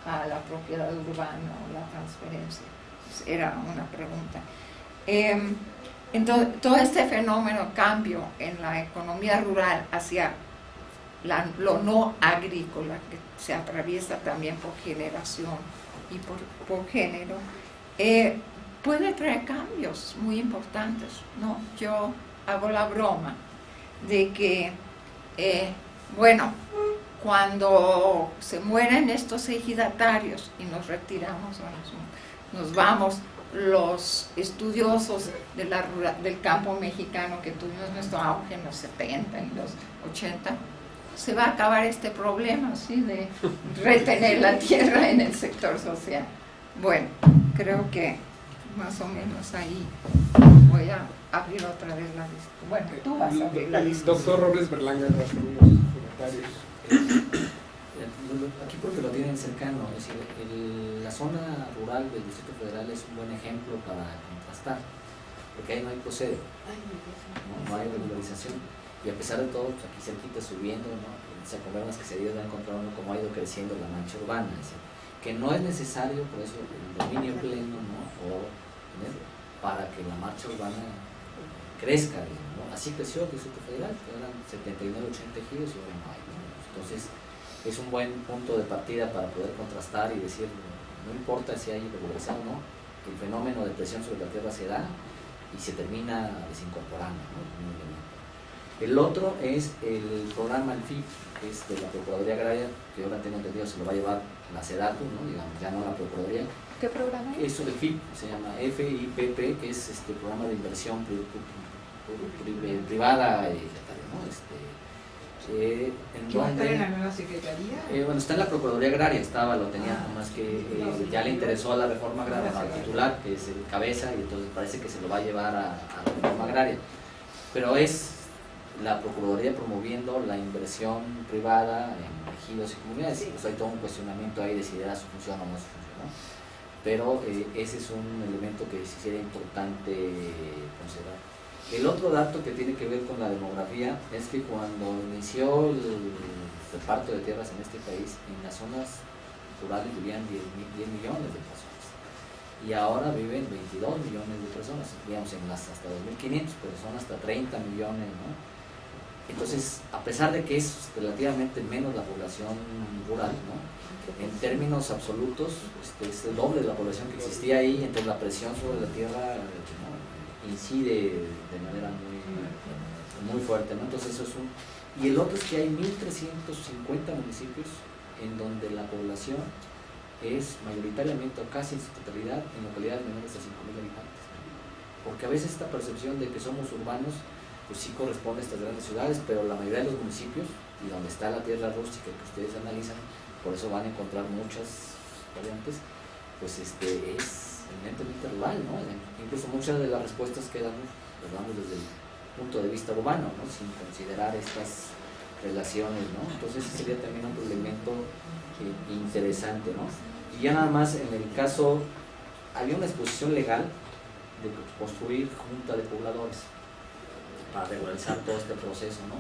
a la propiedad urbana o la transferencia. Era una pregunta. Entonces, todo este fenómeno, cambio en la economía rural hacia lo no agrícola, que se atraviesa también por generación y por género, puede traer cambios muy importantes, ¿no? Yo hago la broma de que, cuando se mueren estos ejidatarios y nos retiramos, nos vamos, los estudiosos del campo mexicano, que tuvimos nuestro auge en los 70 y los 80, se va a acabar este problema, ¿sí?, de retener la tierra en el sector social. Bueno, creo que más o menos ahí voy a abrir otra vez la discusión. Bueno, tú vas a abrir la discusión. El doctor Robles Berlanga va a hacer unos comentarios. Aquí porque lo tienen cercano, es decir, la zona rural del Distrito Federal es un buen ejemplo para contrastar, porque ahí no hay procede, no hay regularización, y a pesar de todo, pues aquí cerquita subiendo, ¿no? Se conversan las quesadillas, van encontrando cómo ha ido creciendo la mancha urbana, es decir, que no es necesario por eso el dominio pleno, ¿no? O tener para que la marcha urbana crezca, digamos, ¿no? Así creció el Distrito Federal, que eran 79, 80 ejidos y ahora no hay, ¿no? Entonces es un buen punto de partida para poder contrastar y decir, no importa si hay regulación o no, el fenómeno de presión sobre la tierra se da y se termina desincorporando, ¿no? El otro es el programa El FIP, que es de la Procuraduría Agraria, que ahora tengo entendido se lo va a llevar la SEDATU, ¿no? Digamos, ya no la Procuraduría. ¿Qué programa es? Eso de FIP, se llama FIPP, que es programa de inversión privada, ¿no? ¿Que va a estar en la nueva secretaría? Bueno, está en la Procuraduría Agraria, lo tenía, más que ya le interesó a la reforma agraria, al titular, que es el cabeza, y entonces parece que se lo va a llevar a la reforma agraria. Pero es la Procuraduría promoviendo la inversión privada en ejidos y comunidades. Pues hay todo un cuestionamiento ahí de si era su función o no su función, ¿no? Pero ese es un elemento que sí sería importante considerar. El otro dato que tiene que ver con la demografía es que cuando inició el reparto de tierras en este país, en las zonas rurales vivían 10 millones de personas y ahora viven 22 millones de personas, digamos hasta 2.500, pero son hasta 30 millones, ¿no? Entonces, a pesar de que es relativamente menos la población rural, ¿no? En términos absolutos es el doble de la población que existía ahí, entonces la presión sobre la tierra, ¿no? Incide de manera muy fuerte, ¿no? Entonces eso es un... Y el otro es que hay 1.350 municipios en donde la población es mayoritariamente o casi en su totalidad en localidades menores a 5.000 habitantes, porque a veces esta percepción de que somos urbanos pues sí corresponde a estas grandes ciudades, pero la mayoría de los municipios y donde está la tierra rústica que ustedes analizan, por eso van a encontrar muchas variantes, pues es evidentemente rural, ¿no? Incluso muchas de las respuestas que damos desde el punto de vista urbano, ¿no? Sin considerar estas relaciones, ¿no? Entonces ese sería también otro elemento interesante, ¿no? Y ya nada más en el caso, había una disposición legal de construir junta de pobladores para regularizar todo este proceso, ¿no?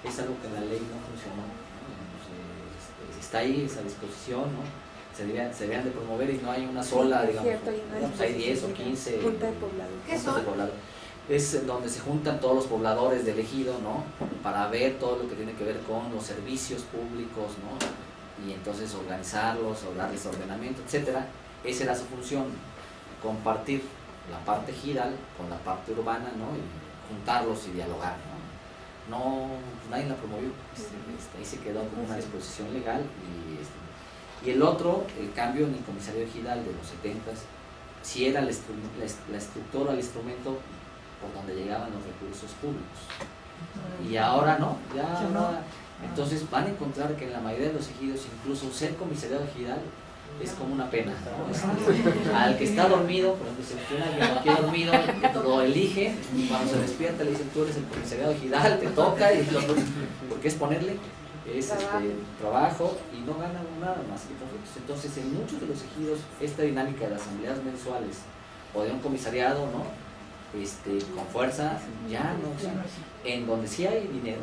Es algo que en la ley no funcionó, ¿no? Entonces, está ahí esa disposición, ¿no? Se deberían de promover y no hay una sola, digamos, hay 10 o 15 junta de pobladores. ¿Qué son? Es donde se juntan todos los pobladores del ejido, ¿no? Para ver todo lo que tiene que ver con los servicios públicos, ¿no? Y entonces organizarlos, o darles ordenamiento, etcétera. Esa era su función, compartir la parte ejidal con la parte urbana, ¿no? Y juntarlos y dialogar, ¿no? Nadie la promovió, ahí se quedó como una disposición legal y el otro, el cambio en el comisario ejidal de los 70s, sí era la estructura, el instrumento por donde llegaban los recursos públicos, y ahora no, entonces van a encontrar que en la mayoría de los ejidos incluso ser comisariado ejidal es como una pena, ¿no? Al que está dormido, por ejemplo, si tiene alguien aquí dormido, lo elige, y cuando se despierta le dicen tú eres el comisariado ejidal, te toca, porque es ponerle trabajo y no gana nada más que conflictos. Entonces en muchos de los ejidos esta dinámica de las asambleas mensuales o de un comisariado, ¿no? Con fuerza ya no, o sea, en donde sí hay dinero,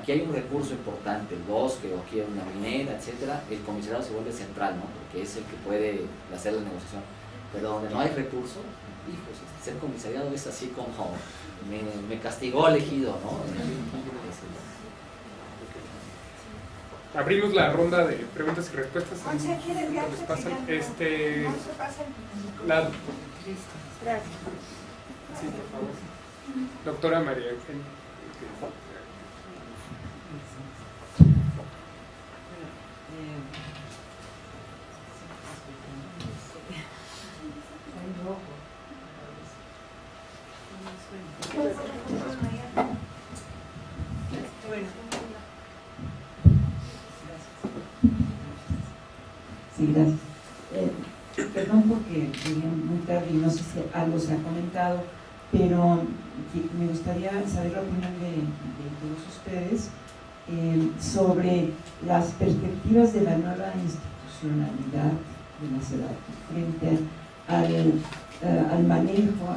aquí hay un recurso importante, el bosque o aquí hay una minera, etcétera, el comisariado se vuelve central, ¿no? Porque es el que puede hacer la negociación. Pero donde no hay recurso, hijos, ser comisariado es así como me castigó el ejido, ¿no? Abrimos la ronda de preguntas y respuestas. Once, ¿quieren ya? Les pasan, No se pasen. la, Gracias. sí, por favor. Doctora María Eugenia. Sí, gracias. Perdón porque llegué muy tarde y no sé si algo se ha comentado, pero me gustaría saber la opinión de todos ustedes sobre las perspectivas de la nueva institucionalidad de la ciudad frente al manejo,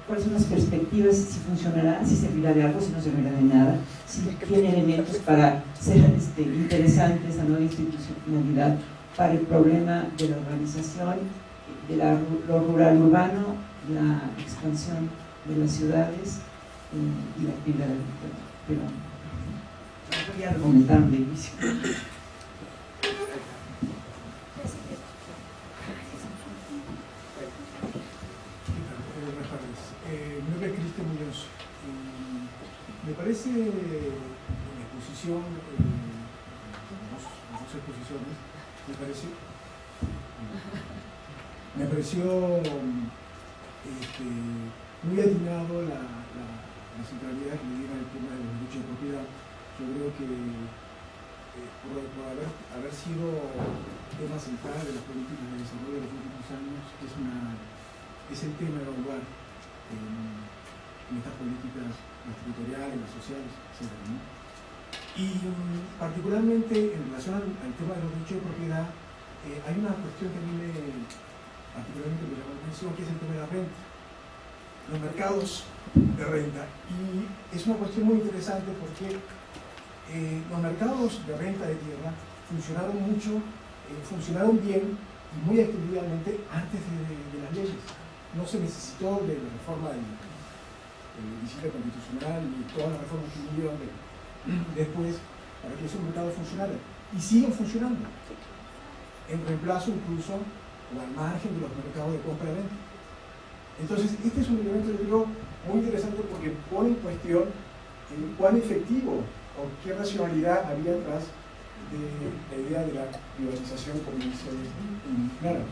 cuáles son las perspectivas, si funcionará, si servirá de algo, si no servirá de nada, si tiene elementos para ser interesante esa nueva institucionalidad para el problema de la urbanización, de lo rural urbano la expansión de las ciudades y la actividad agrícola. Pero voy a argumentar de inicio. Buenas tardes. Mi nombre es Cristian Muñoz. Me parece en la exposición, las dos exposiciones, me pareció muy atinado la centralidad que le dieron al tema de los derechos de propiedad. Yo creo que por haber sido tema central de las políticas de desarrollo de los últimos años, es el tema de evaluar en estas políticas, las territoriales, las sociales, etc., ¿no? Y particularmente en relación al tema de los derechos de propiedad, hay una cuestión que a mí particularmente me llama la atención, que es el tema de la renta, los mercados de renta. Y es una cuestión muy interesante porque los mercados de renta de tierra funcionaron bien y muy extensivamente antes de las leyes. No se necesitó de la reforma del 17 constitucional y todas las reformas que vinieron después para que esos mercados funcionaran. Y siguen funcionando, en reemplazo incluso o al margen de los mercados de compra y venta. Entonces, este es un elemento, yo creo, muy interesante porque pone en cuestión cuán efectivo o qué racionalidad había atrás de la idea de la privatización, como dice Clara.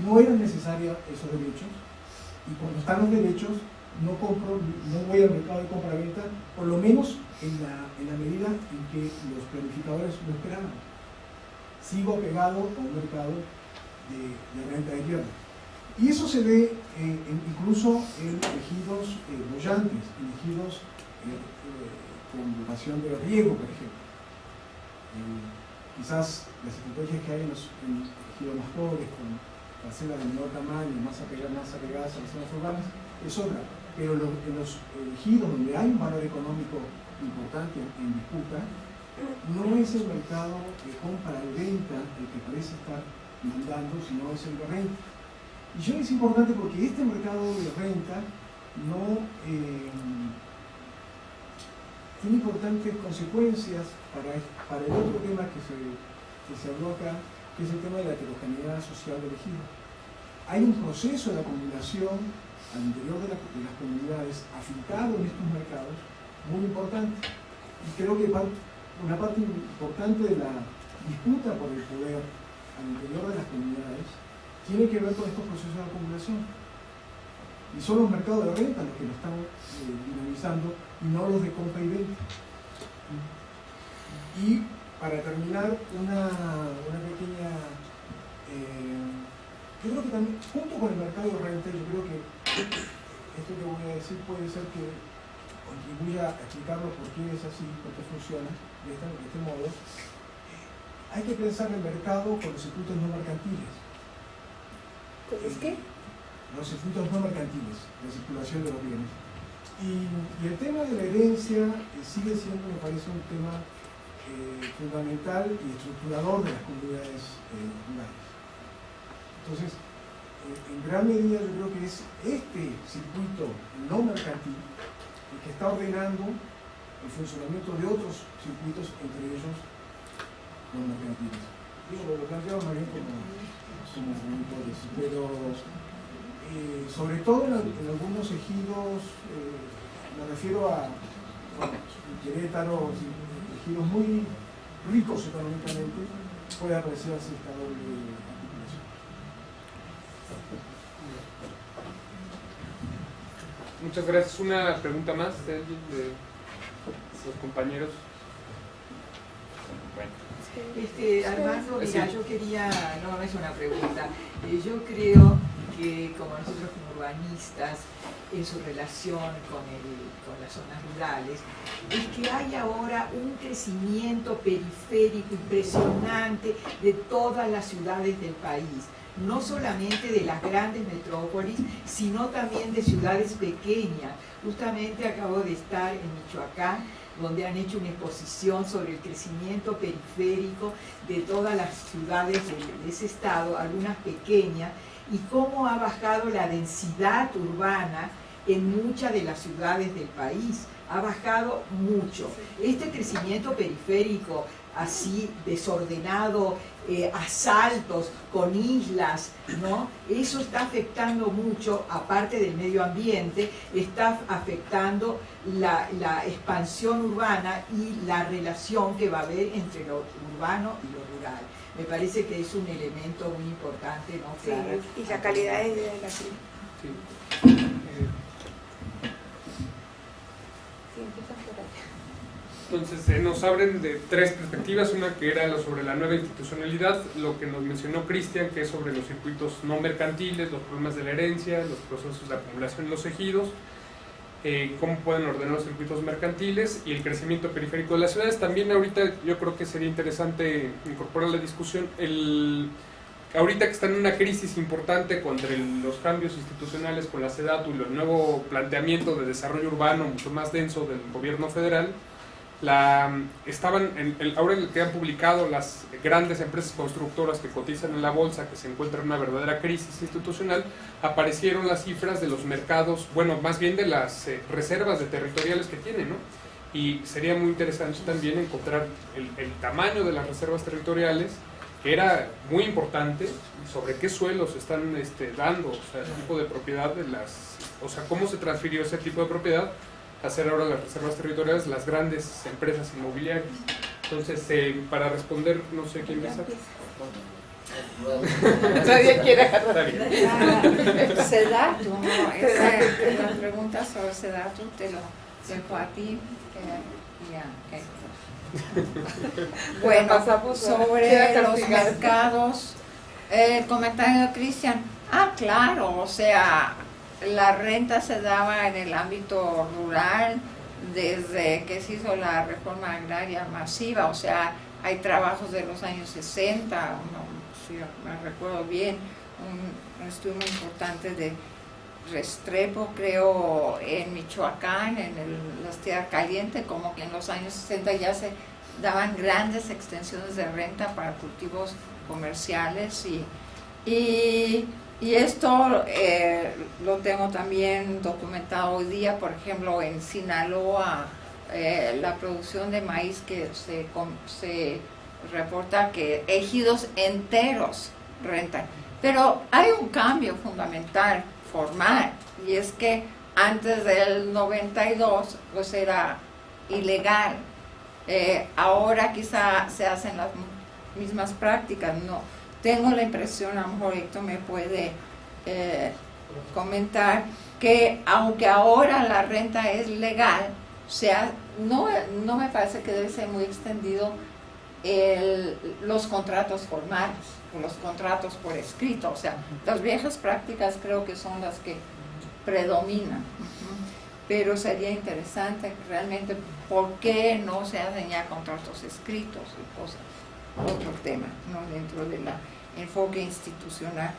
No eran necesarios esos derechos, y cuando están los derechos no voy al mercado de compra-venta, por lo menos en la medida en que los planificadores lo esperaban. Sigo apegado a un mercado de renta de tierra. Y eso se ve incluso en ejidos bollantes, en ejidos con vocación de riego, por ejemplo. Quizás las estrategias que hay en los ejidos más pobres, con parcelas de menor tamaño, más apegadas a las zonas urbanas, es otra. Pero en los ejidos donde hay un valor económico importante en disputa, no es el mercado de compra y venta el que parece estar mandando, sino es el de renta. Y yo es importante porque este mercado de renta tiene importantes consecuencias para el otro tema que se habló acá, que es el tema de la heterogeneidad social del ejido. Hay un proceso de acumulación al interior de las comunidades afincado en estos mercados muy importante. Y creo que una parte importante de la disputa por el poder al interior de las comunidades tiene que ver con estos procesos de acumulación. Y son los mercados de renta los que lo están dinamizando y no los de compra y venta. Y para terminar, una pequeña... yo creo que también, junto con el mercado de renta, yo creo que esto que voy a decir puede ser que contribuya a explicarlo por qué es así, por qué funciona de este modo. Hay que pensar el mercado con los circuitos no mercantiles. ¿Es qué? Los circuitos no mercantiles, la circulación de los bienes. Y el tema de la herencia sigue siendo, me parece, un tema fundamental y estructurador de las comunidades rurales. Entonces, en gran medida yo creo que es este circuito no mercantil el que está ordenando el funcionamiento de otros circuitos, entre ellos los mercantiles. Digo, lo planteamos más bien como hipótesis, pero sobre todo en algunos ejidos, me refiero a Querétaro, ejidos muy ricos económicamente, puede aparecer así esta doble articulación. Muchas gracias. Una pregunta más de alguien de los compañeros. Bueno. Armando, mira, yo quería, no es una pregunta, yo creo que como nosotros como urbanistas, en su relación con las zonas rurales, es que hay ahora un crecimiento periférico impresionante de todas las ciudades del país, no solamente de las grandes metrópolis, sino también de ciudades pequeñas. Justamente acabo de estar en Michoacán, donde han hecho una exposición sobre el crecimiento periférico de todas las ciudades de ese estado, algunas pequeñas, y cómo ha bajado la densidad urbana en muchas de las ciudades del país. Ha bajado mucho. Este crecimiento periférico así desordenado, asaltos con islas, ¿no? Eso está afectando mucho, aparte del medio ambiente, está afectando la expansión urbana y la relación que va a haber entre lo urbano y lo rural. Me parece que es un elemento muy importante, ¿no? Sí, y la calidad de vida de la tribu. Sí. Entonces nos abren de tres perspectivas, una que era sobre la nueva institucionalidad, lo que nos mencionó Cristian, que es sobre los circuitos no mercantiles, los problemas de la herencia, los procesos de acumulación en los ejidos, cómo pueden ordenar los circuitos mercantiles y el crecimiento periférico de las ciudades. También ahorita yo creo que sería interesante incorporar a la discusión ahorita que está en una crisis importante contra los cambios institucionales con la SEDATU y el nuevo planteamiento de desarrollo urbano mucho más denso del gobierno federal. Ahora que han publicado las grandes empresas constructoras que cotizan en la bolsa, que se encuentran en una verdadera crisis institucional, aparecieron las cifras de los mercados, bueno, más bien de las reservas de territoriales que tienen, ¿no? Y sería muy interesante también encontrar el tamaño de las reservas territoriales, que era muy importante, sobre qué suelos están dando, o sea, el tipo de propiedad o sea, cómo se transfirió ese tipo de propiedad hacer ahora las reservas territoriales las grandes empresas inmobiliarias. Entonces, para responder, no sé quién empieza. Nadie quiere agarrar. SEDATU, ¿no? La pregunta sobre SEDATU te lo dejo a ti y a Héctor. Bueno, sobre los mercados, el comentario de Cristian, claro, o sea, la renta se daba en el ámbito rural desde que se hizo la reforma agraria masiva, o sea, hay trabajos de los años 60, si me recuerdo bien, un estudio muy importante de Restrepo, creo, en Michoacán, en la Tierra Caliente, como que en los años 60 ya se daban grandes extensiones de renta para cultivos comerciales y esto lo tengo también documentado hoy día, por ejemplo, en Sinaloa, la producción de maíz que se reporta que ejidos enteros rentan. Pero hay un cambio fundamental, formal, y es que antes del 92 pues era ilegal. Ahora quizá se hacen las mismas prácticas, no. Tengo la impresión, a lo mejor Héctor me puede comentar, que aunque ahora la renta es legal, no me parece que debe ser muy extendido los contratos formales, los contratos por escrito. O sea, las viejas prácticas creo que son las que predominan. Pero sería interesante realmente por qué no se hacen ya contratos escritos y cosas. Otro tema, ¿no? Dentro del enfoque institucional.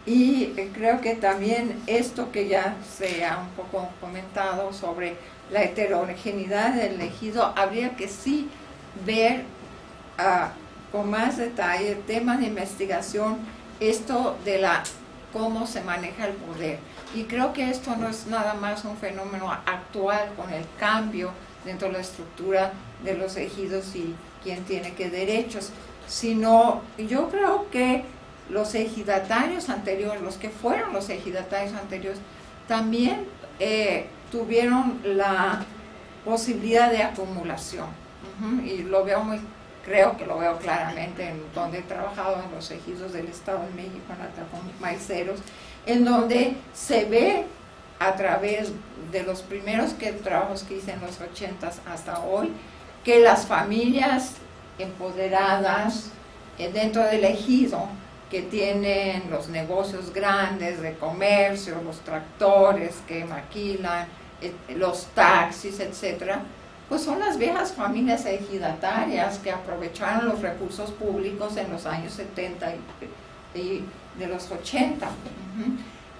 Y creo que también esto que ya se ha un poco comentado sobre la heterogeneidad del ejido, habría que sí ver con más detalle temas de investigación, esto de cómo se maneja el poder. Y creo que esto no es nada más un fenómeno actual con el cambio dentro de la estructura de los ejidos y quién tiene qué derechos, sino yo creo que los ejidatarios anteriores, los que fueron los ejidatarios anteriores, también tuvieron la posibilidad de acumulación. Y creo que lo veo claramente en donde he trabajado en los ejidos del Estado de México, en Atacón, Maiceros, en donde se ve a través de los primeros trabajos que hice en los 80s hasta hoy, que las familias empoderadas dentro del ejido, que tienen los negocios grandes de comercio, los tractores que maquilan, los taxis, etcétera, pues son las viejas familias ejidatarias que aprovecharon los recursos públicos en los años 70 y de los 80.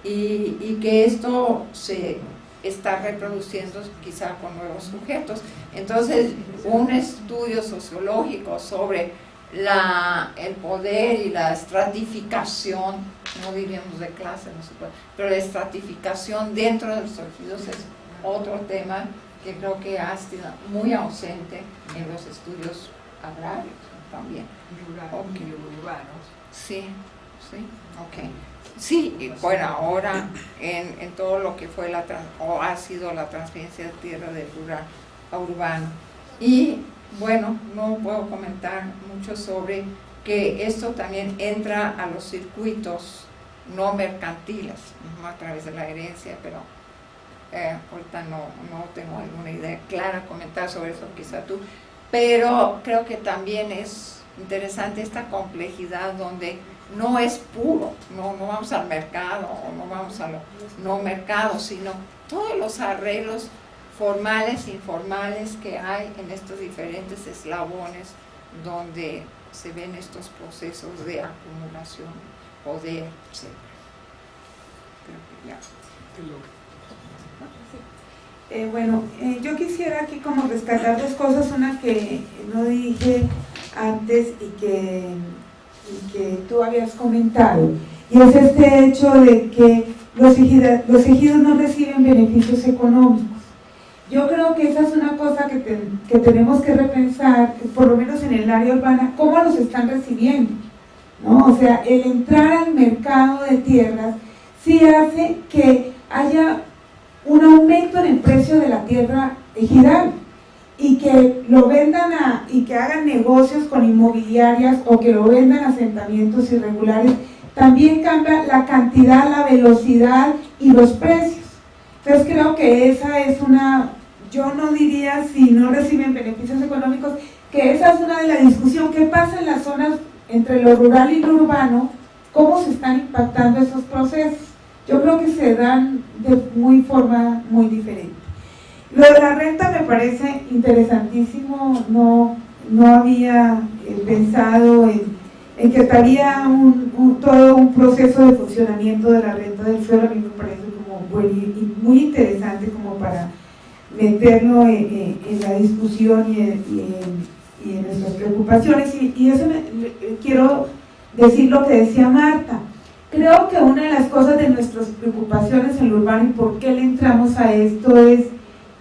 Y que esto se está reproduciendo quizá con nuevos sujetos. Entonces, un estudio sociológico sobre el poder y la estratificación, no diríamos de clase, no se puede, pero la estratificación dentro de los ejidos es otro tema que creo que ha sido muy ausente en los estudios agrarios también. Rurales y urbanos. Sí, sí, ok. Sí, y bueno, ahora en todo lo que fue o ha sido la transferencia de tierra de rural a urbano. Y bueno, no puedo comentar mucho sobre que esto también entra a los circuitos no mercantiles, ¿no? A través de la herencia, pero ahorita no tengo alguna idea clara comentar sobre eso, quizá tú, pero creo que también es interesante esta complejidad donde no es puro, no vamos al mercado o no vamos a lo no mercado, sino todos los arreglos formales e informales que hay en estos diferentes eslabones donde se ven estos procesos de acumulación, poder, etc. Creo que ya. Bueno, yo quisiera aquí como rescatar dos cosas, una que no dije antes y que tú habías comentado, y es este hecho de que los ejidos no reciben beneficios económicos. Yo creo que esa es una cosa que tenemos que repensar, por lo menos en el área urbana, cómo los están recibiendo, ¿no? O sea, el entrar al mercado de tierras sí hace que haya un aumento en el precio de la tierra ejidal y que lo vendan y que hagan negocios con inmobiliarias o que lo vendan a asentamientos irregulares. También cambia la cantidad, la velocidad y los precios. Entonces creo que esa es una, yo no diría si no reciben beneficios económicos, que esa es una de las discusiones que pasa en las zonas entre lo rural y lo urbano, cómo se están impactando esos procesos. Yo creo que se dan de forma muy diferente. Lo de la renta me parece interesantísimo, no había pensado en que estaría todo un proceso de funcionamiento de la renta del suelo. A mí me parece como muy interesante como para meterlo en la discusión y en nuestras preocupaciones. Y eso quiero decir lo que decía Marta. Creo que una de las cosas de nuestras preocupaciones en lo urbano y por qué le entramos a esto es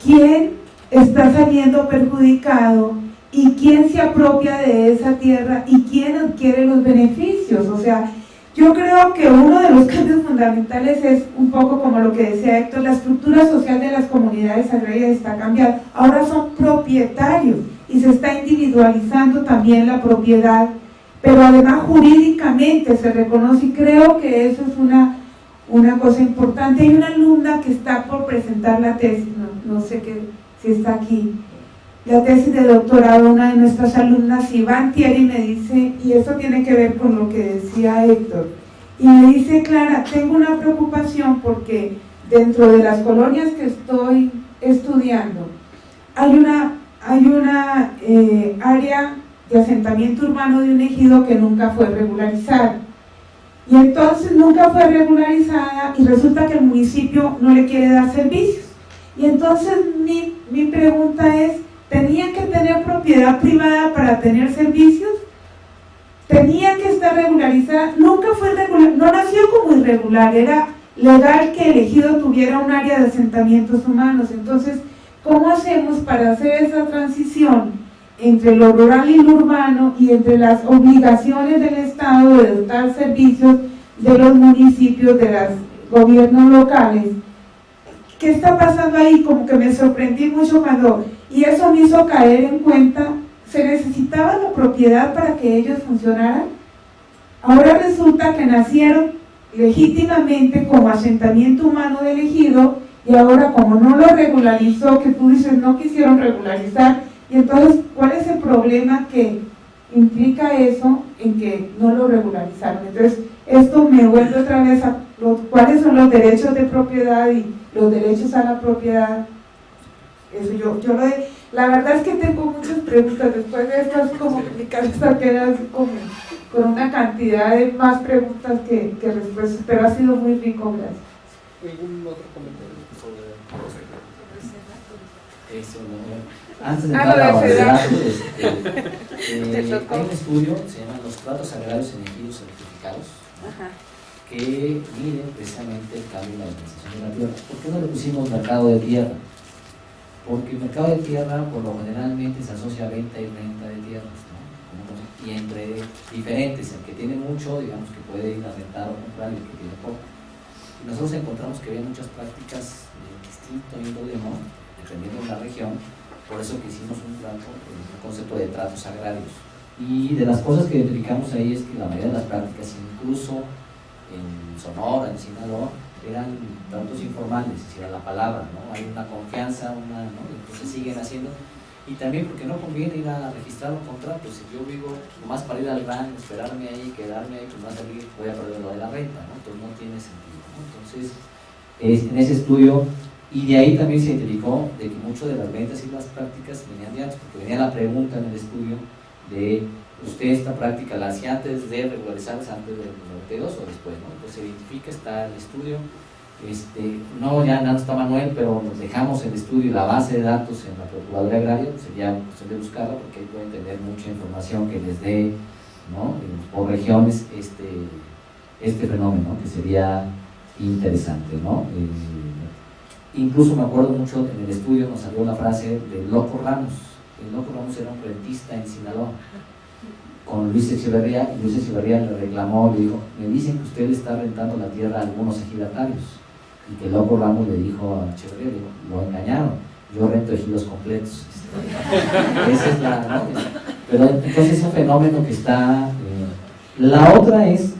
quién está saliendo perjudicado y quién se apropia de esa tierra y quién adquiere los beneficios. O sea, yo creo que uno de los cambios fundamentales es un poco como lo que decía Héctor, la estructura social de las comunidades agrarias está cambiando. Ahora son propietarios y se está individualizando también la propiedad, pero además jurídicamente se reconoce, y creo que eso es una cosa importante. Hay una alumna que está por presentar la tesis, no sé si está aquí, la tesis de doctorado, una de nuestras alumnas, Iván Thierry, me dice, y eso tiene que ver con lo que decía Héctor, y me dice: Clara, tengo una preocupación porque dentro de las colonias que estoy estudiando hay una área de asentamiento urbano de un ejido que nunca fue regularizada. Y entonces nunca fue regularizada y resulta que el municipio no le quiere dar servicios. Y entonces mi pregunta es, ¿tenían que tener propiedad privada para tener servicios? ¿Tenía que estar regularizada? Nunca fue regular, no nació como irregular, era legal que el ejido tuviera un área de asentamientos humanos. Entonces, ¿cómo hacemos para hacer esa transición entre lo rural y lo urbano y entre las obligaciones del Estado de dotar servicios de los municipios, de los gobiernos locales? ¿Qué está pasando ahí? Como que me sorprendí mucho y eso me hizo caer en cuenta, ¿se necesitaba la propiedad para que ellos funcionaran? Ahora resulta que nacieron legítimamente como asentamiento humano del ejido y ahora como no lo regularizó, que tú dices no quisieron regularizar. Y entonces, ¿cuál es el problema que implica eso en que no lo regularizaron? Entonces, esto me vuelve otra vez a cuáles son los derechos de propiedad y los derechos a la propiedad. Eso la verdad es que tengo muchas preguntas. Después de estas, como mi cabeza queda así como con una cantidad de más preguntas que respuestas, pero ha sido muy rico, gracias. ¿Algún otro comentario sobre Eso, antes de entrar a los datos, hay un estudio, se llama Los Tratos Agrarios en Ejidos Certificados, ¿no? Que mide precisamente el cambio en la administración de la tierra. ¿Por qué no le pusimos mercado de tierra? Porque el mercado de tierra, por lo generalmente, se asocia a venta y renta de tierras, ¿no? Y entre diferentes, el que tiene mucho, digamos que puede ir a rentar o comprar, y el que tiene poco. Y nosotros encontramos que había muchas prácticas de distinto índole, ¿no? Dependiendo de la región, por eso que hicimos un concepto de tratos agrarios. Y de las cosas que identificamos ahí es que la mayoría de las prácticas, incluso en Sonora, en Sinaloa, eran tratos informales, es decir, a la palabra, ¿no? Hay una confianza, ¿no? Entonces siguen haciendo, y también porque no conviene ir a registrar un contrato. Si yo vivo nomás para ir al RAN, esperarme ahí, quedarme ahí, pues va a salir, voy a perder lo de la renta, ¿no? Entonces no tiene sentido, ¿no? Entonces, en ese estudio, y de ahí también se identificó de que mucho de las ventas y las prácticas venían de antes, porque venía la pregunta en el estudio de usted esta práctica la hacía antes de regularizarse, antes del 92 o después, ¿no? Entonces se identifica, está el estudio, no, ya no está Manuel, pero nos dejamos el estudio y la base de datos en la Procuraduría Agraria, sería cuestión de buscarla porque ahí pueden tener mucha información que les dé, ¿no? Por regiones este fenómeno, que sería interesante, ¿no? Incluso me acuerdo mucho, en el estudio nos salió la frase de Loco Ramos. El Loco Ramos era un rentista en Sinaloa con Luis Echeverría, y Luis Echeverría le reclamó, le dijo, me dicen que usted le está rentando la tierra a algunos ejidatarios, y que Loco Ramos le dijo a Echeverría, le dijo, lo engañaron, yo rento ejidos completos. Esa es la, ¿no? Pero entonces es un fenómeno que está. La otra es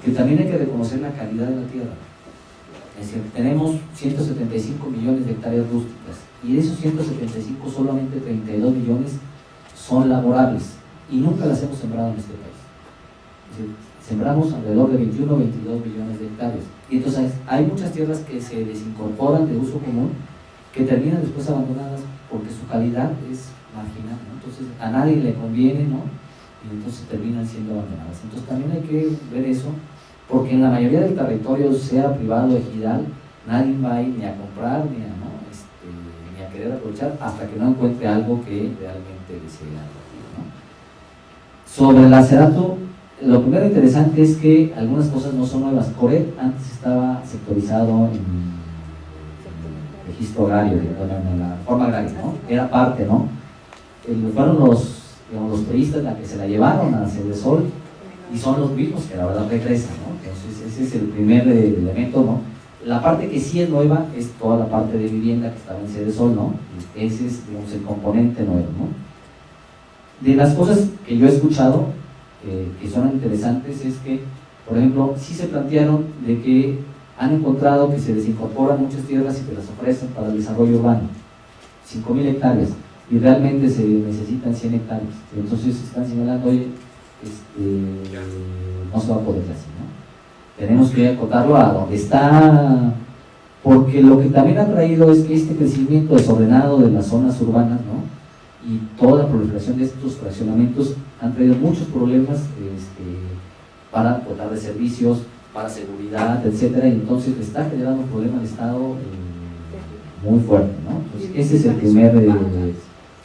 que también hay que reconocer la calidad de la tierra. Es decir, tenemos 175 millones de hectáreas rústicas, y de esos 175 solamente 32 millones son laborables, y nunca las hemos sembrado en este país. Es decir, sembramos alrededor de 21 o 22 millones de hectáreas, y entonces hay muchas tierras que se desincorporan de uso común, que terminan después abandonadas porque su calidad es marginal, ¿no? Entonces a nadie le conviene, ¿no? Y entonces terminan siendo abandonadas. Entonces también hay que ver eso, porque en la mayoría del territorio, sea privado o ejidal, nadie va a ir ni a comprar ni a, ¿no? Ni a querer aprovechar hasta que no encuentre algo que realmente desea, ¿no? Sobre el acerato, lo primero interesante es que algunas cosas no son nuevas. Coret antes estaba sectorizado en registro agrario, en la forma agraria, ¿no? Era parte, ¿no? Fueron los turistas la que se la llevaron a Cedesol, y son los mismos que la verdad regresan, ¿no? Entonces ese es el primer elemento, ¿no? La parte que sí es nueva es toda la parte de vivienda que estaba en Cedesol, ¿no? Ese es, digamos, el componente nuevo, ¿no? De las cosas que yo he escuchado que son interesantes es que, por ejemplo, sí se plantearon de que han encontrado que se desincorporan muchas tierras y que las ofrecen para el desarrollo urbano, 5.000 hectáreas, y realmente se necesitan 100 hectáreas. Entonces están señalando, oye, no se va a poder así, ¿no? Tenemos que acotarlo a donde está, porque lo que también ha traído es que este crecimiento desordenado de las zonas urbanas, ¿no? Y toda la proliferación de estos fraccionamientos han traído muchos problemas para dotar de servicios, para seguridad, etcétera, y entonces le está generando un problema al Estado muy fuerte, ¿no? Entonces, ese es el primer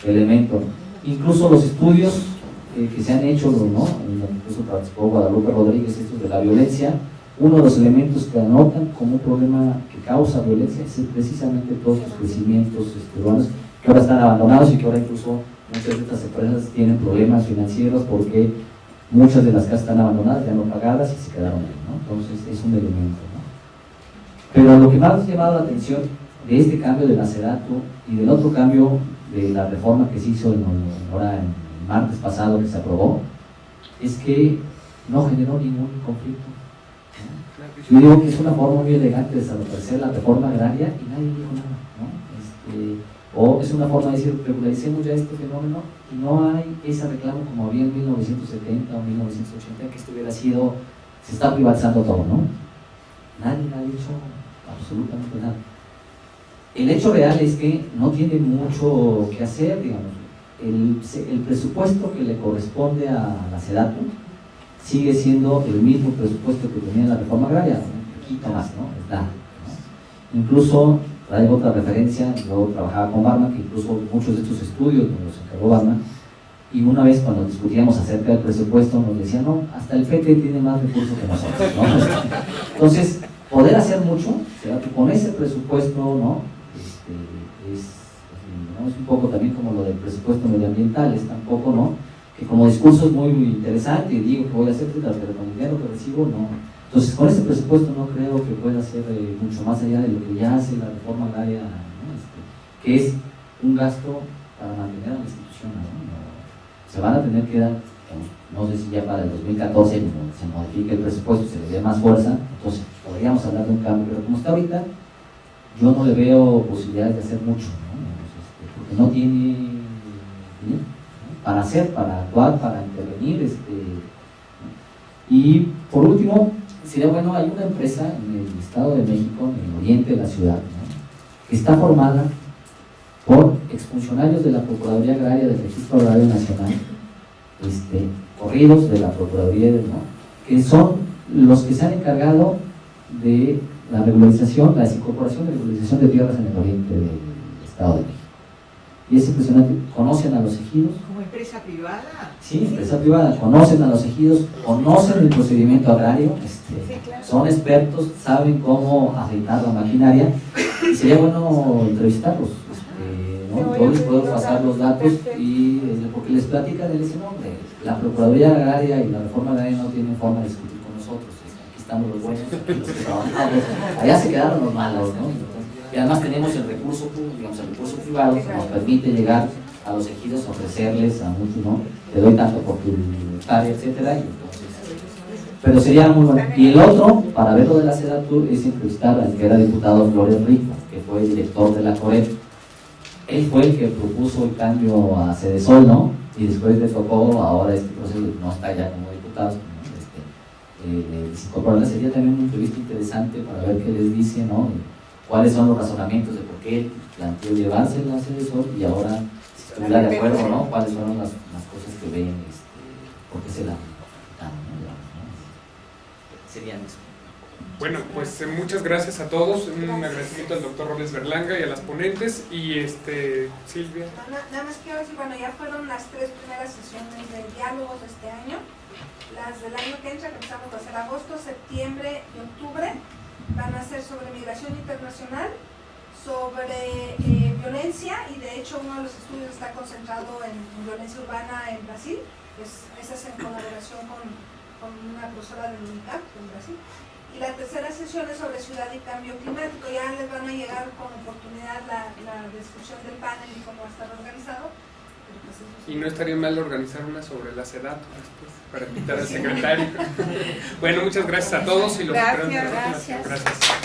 elemento. Incluso los estudios que se han hecho, ¿no? Incluso participó Guadalupe Rodríguez, estos de la violencia, uno de los elementos que anotan como un problema que causa violencia es precisamente todos los crecimientos urbanos que ahora están abandonados, y que ahora incluso muchas de estas empresas tienen problemas financieros porque muchas de las casas están abandonadas, ya no pagadas, y se quedaron ahí, ¿no? Entonces es un elemento, ¿no? Pero lo que más ha llamado la atención de este cambio del acerato y del otro cambio de la reforma que se hizo ahora el martes pasado, que se aprobó, es que no generó ningún conflicto, ¿no? Yo digo que es una forma muy elegante de establecer la reforma agraria y nadie dijo nada, ¿no? O es una forma de decir, regularicemos ya este fenómeno, y no hay ese reclamo como había en 1970 o 1980, que esto hubiera sido, se está privatizando todo, ¿no? Nadie ha dicho absolutamente nada. El hecho real es que no tiene mucho que hacer, digamos. El presupuesto que le corresponde a la SEDATU sigue siendo el mismo presupuesto que tenía la reforma agraria, un poquito más, ¿no? Es nada, ¿no? Incluso traigo otra referencia, yo trabajaba con Barna, que incluso muchos de estos estudios nos los encargó Barna, y una vez cuando discutíamos acerca del presupuesto nos decían, no, hasta el FETE tiene más recursos que nosotros, ¿no? Entonces, poder hacer mucho, o sea, que con ese presupuesto, ¿no? Es un poco también como lo del presupuesto medioambiental, es tampoco, ¿no? Que como discurso es muy interesante y digo que voy a hacer, pero con el dinero que recibo, no. Entonces, con ese presupuesto no creo que pueda hacer mucho más allá de lo que ya hace la reforma agraria, ¿no? Que es un gasto para mantener a la institución, ¿no? Se van a tener que dar, no sé si ya para el 2014 se modifique el presupuesto, se le dé más fuerza, entonces podríamos hablar de un cambio, pero como está ahorita, yo no le veo posibilidades de hacer mucho, ¿no? Porque no tiene dinero, ¿no? Para hacer, para actuar, para intervenir, y por último, sería bueno, hay una empresa en el Estado de México, en el oriente de la ciudad, ¿no? Que está formada por exfuncionarios de la Procuraduría Agraria del Registro Agrario Nacional, corridos de la Procuraduría, ¿no? Que son los que se han encargado de la regularización, la desincorporación de regularización de tierras en el oriente del Estado de México. Y es impresionante, conocen a los ejidos. ¿Como empresa privada? Sí, empresa privada, conocen a los ejidos, conocen el procedimiento agrario, son expertos, saben cómo aceitar la maquinaria, y sería bueno entrevistarlos, ¿no? Yo les puedo pasar los datos y porque les platican y les dicen, hombre, la Procuraduría Agraria y la Reforma Agraria no tienen forma de discutir con nosotros, aquí estamos los buenos, aquí los que trabajamos, allá se quedaron los malos, ¿no? Y además tenemos el recurso público, digamos, el recurso privado que nos permite llegar a los ejidos, ofrecerles a muchos, ¿no? Te doy tanto por tu hectárea, etcétera, y entonces, pero sería muy bueno. Y el otro, para ver lo de la Sedatur, es entrevistar al que era diputado Flores Rico, que fue el director de la COREP. Él fue el que propuso el cambio a Sedesol, ¿no? Y después le tocó ahora este proceso, no está ya como diputado, desincorporarla. Sería también una entrevista interesante para ver qué les dice, ¿no? Cuáles son los razonamientos de por qué planteó llevarse la Sedesol y ahora, si estuviera de acuerdo, ¿no? Cuáles fueron las cosas que ven, por qué se la dan, ¿no? Serían eso. Bueno, pues muchas gracias a todos, un agradecimiento al doctor Robles Berlanga y a las ponentes, y Silvia. Nada más quiero decir, bueno, ya fueron las 3 primeras sesiones de diálogos de este año, las del año que entra, que empezamos a hacer agosto, septiembre y octubre, van a ser sobre migración internacional, sobre violencia, y de hecho uno de los estudios está concentrado en violencia urbana en Brasil, esa es en colaboración con una profesora de la UNICAP en Brasil. Y la tercera sesión es sobre ciudad y cambio climático. Ya les van a llegar con oportunidad la descripción del panel y cómo va a estar organizado. Y no estaría mal organizar una sobre la Sedatur después, para invitar al secretario. Bueno, muchas gracias a todos y los Gracias. Gracias.